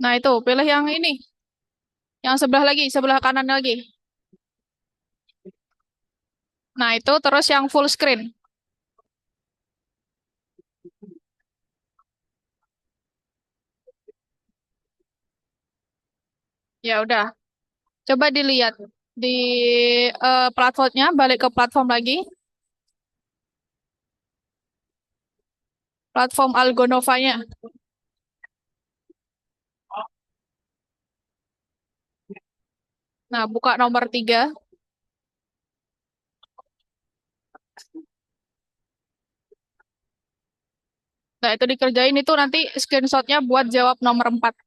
Nah, itu, pilih yang ini. Yang sebelah lagi, sebelah kanan lagi. Nah, itu terus yang full screen. Ya udah, coba dilihat di platformnya, balik ke platform lagi. Platform Algonovanya. Nah, buka nomor 3. Nah, itu dikerjain itu nanti screenshotnya buat jawab nomor 4.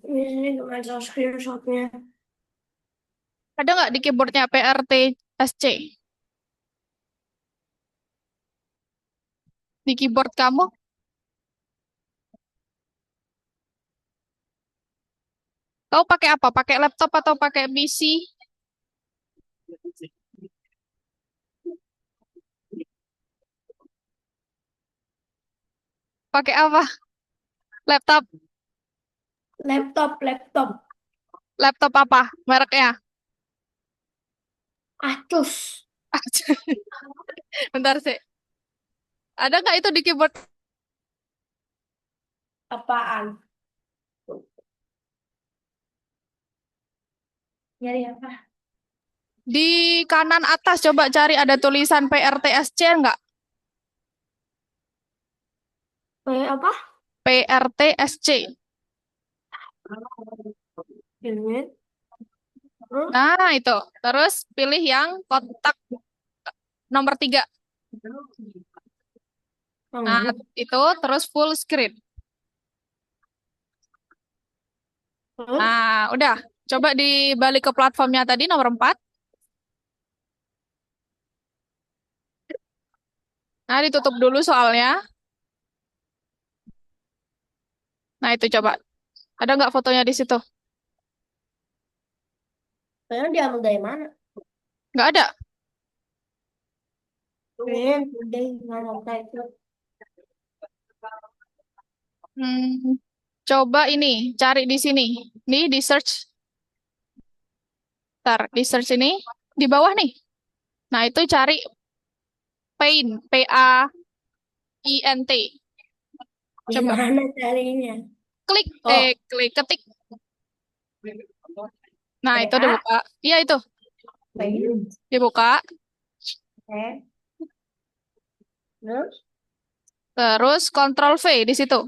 Ini gimana cara screenshotnya? Ada nggak di keyboardnya PRT-SC? Di keyboard kamu, kau pakai apa? Pakai laptop atau pakai PC? Pakai apa? Laptop. Laptop. Laptop apa? Mereknya? Asus. Bentar sih. Ada nggak itu di keyboard? Apaan? Nyari apa? Di kanan atas coba cari ada tulisan PRTSC nggak? Apa? PRTSC. Ini. Terus? Nah, itu. Terus pilih yang kotak nomor 3. Yang Nah, mana? itu terus full screen. Terus? Nah, udah. Coba dibalik ke platformnya tadi nomor 4. Nah, ditutup dulu soalnya. Nah, itu coba. Ada nggak fotonya di situ? Kayaknya diambil dari mana? Nggak ada. Kayaknya dari mana itu? Hmm, coba ini, cari di sini. Nih, di search. Ntar, di search ini. Di bawah nih. Nah, itu cari paint. Paint. Coba. Gimana carinya? Klik. Oh, Klik. Ketik. Nah, itu PA, dibuka. Iya, itu. paint, Dibuka. eh, terus Terus Ctrl V di situ.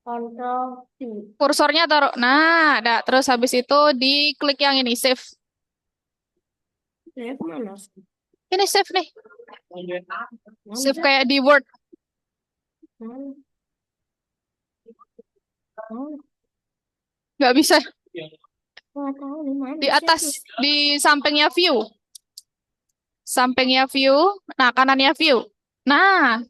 Ctrl V. Kursornya taruh. Nah, ada. Terus habis itu diklik yang ini, save. Saya kemana? Ini save nih. Save Mana? kayak di Word. Mana? Oh, Nggak bisa. nggak tahu di mana Di sih. atas, di sampingnya view. Sampingnya view. Nah, kanannya view. Nah,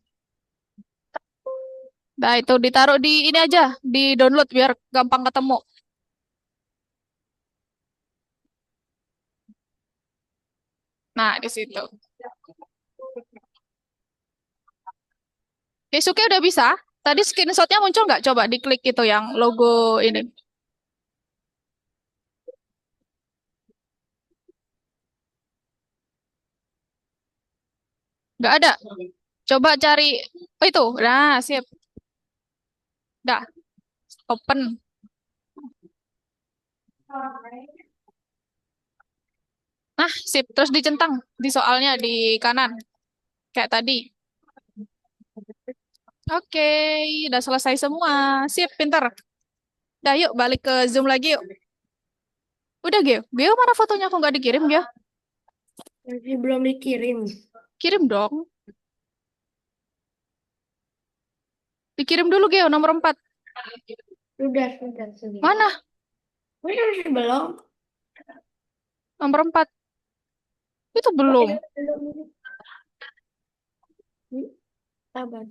nah itu ditaruh di ini aja. Di download biar gampang ketemu. Nah, di situ. Keisuke udah bisa. Tadi screenshotnya muncul nggak? Coba diklik itu yang logo ini. Nggak ada. Coba cari. Oh itu. Nah, sip. Dah. Open. Nah, sip. Terus dicentang. Di soalnya di kanan. Kayak tadi. Oke. Udah selesai semua. Sip, pinter. Dah yuk balik ke Zoom lagi yuk. Udah Geo. Geo mana fotonya aku nggak dikirim Geo? Masih belum dikirim. Kirim dong. Dikirim dulu Geo nomor 4. Sudah. Mana? Udah masih belum. Nomor 4. Itu Oh, belum. ini belum. Hmm, sabar.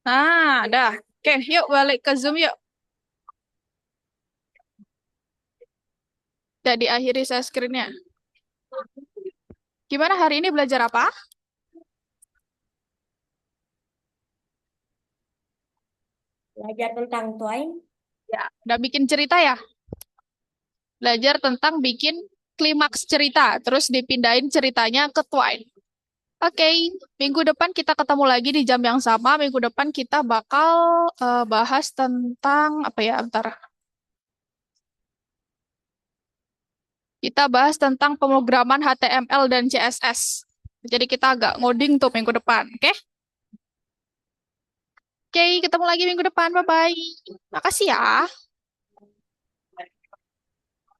Nah, dah. Oke, yuk balik ke Zoom yuk. Udah diakhiri share screen-nya. Gimana hari ini belajar apa? Belajar tentang Twine. Ya, udah bikin cerita ya? Belajar tentang bikin klimaks cerita, terus dipindahin ceritanya ke Twine. Oke, minggu depan kita ketemu lagi di jam yang sama. Minggu depan kita bakal bahas tentang apa ya? Antara kita bahas tentang pemrograman HTML dan CSS. Jadi kita agak ngoding tuh minggu depan, oke? Oke, ketemu lagi minggu depan. Bye-bye. Makasih ya.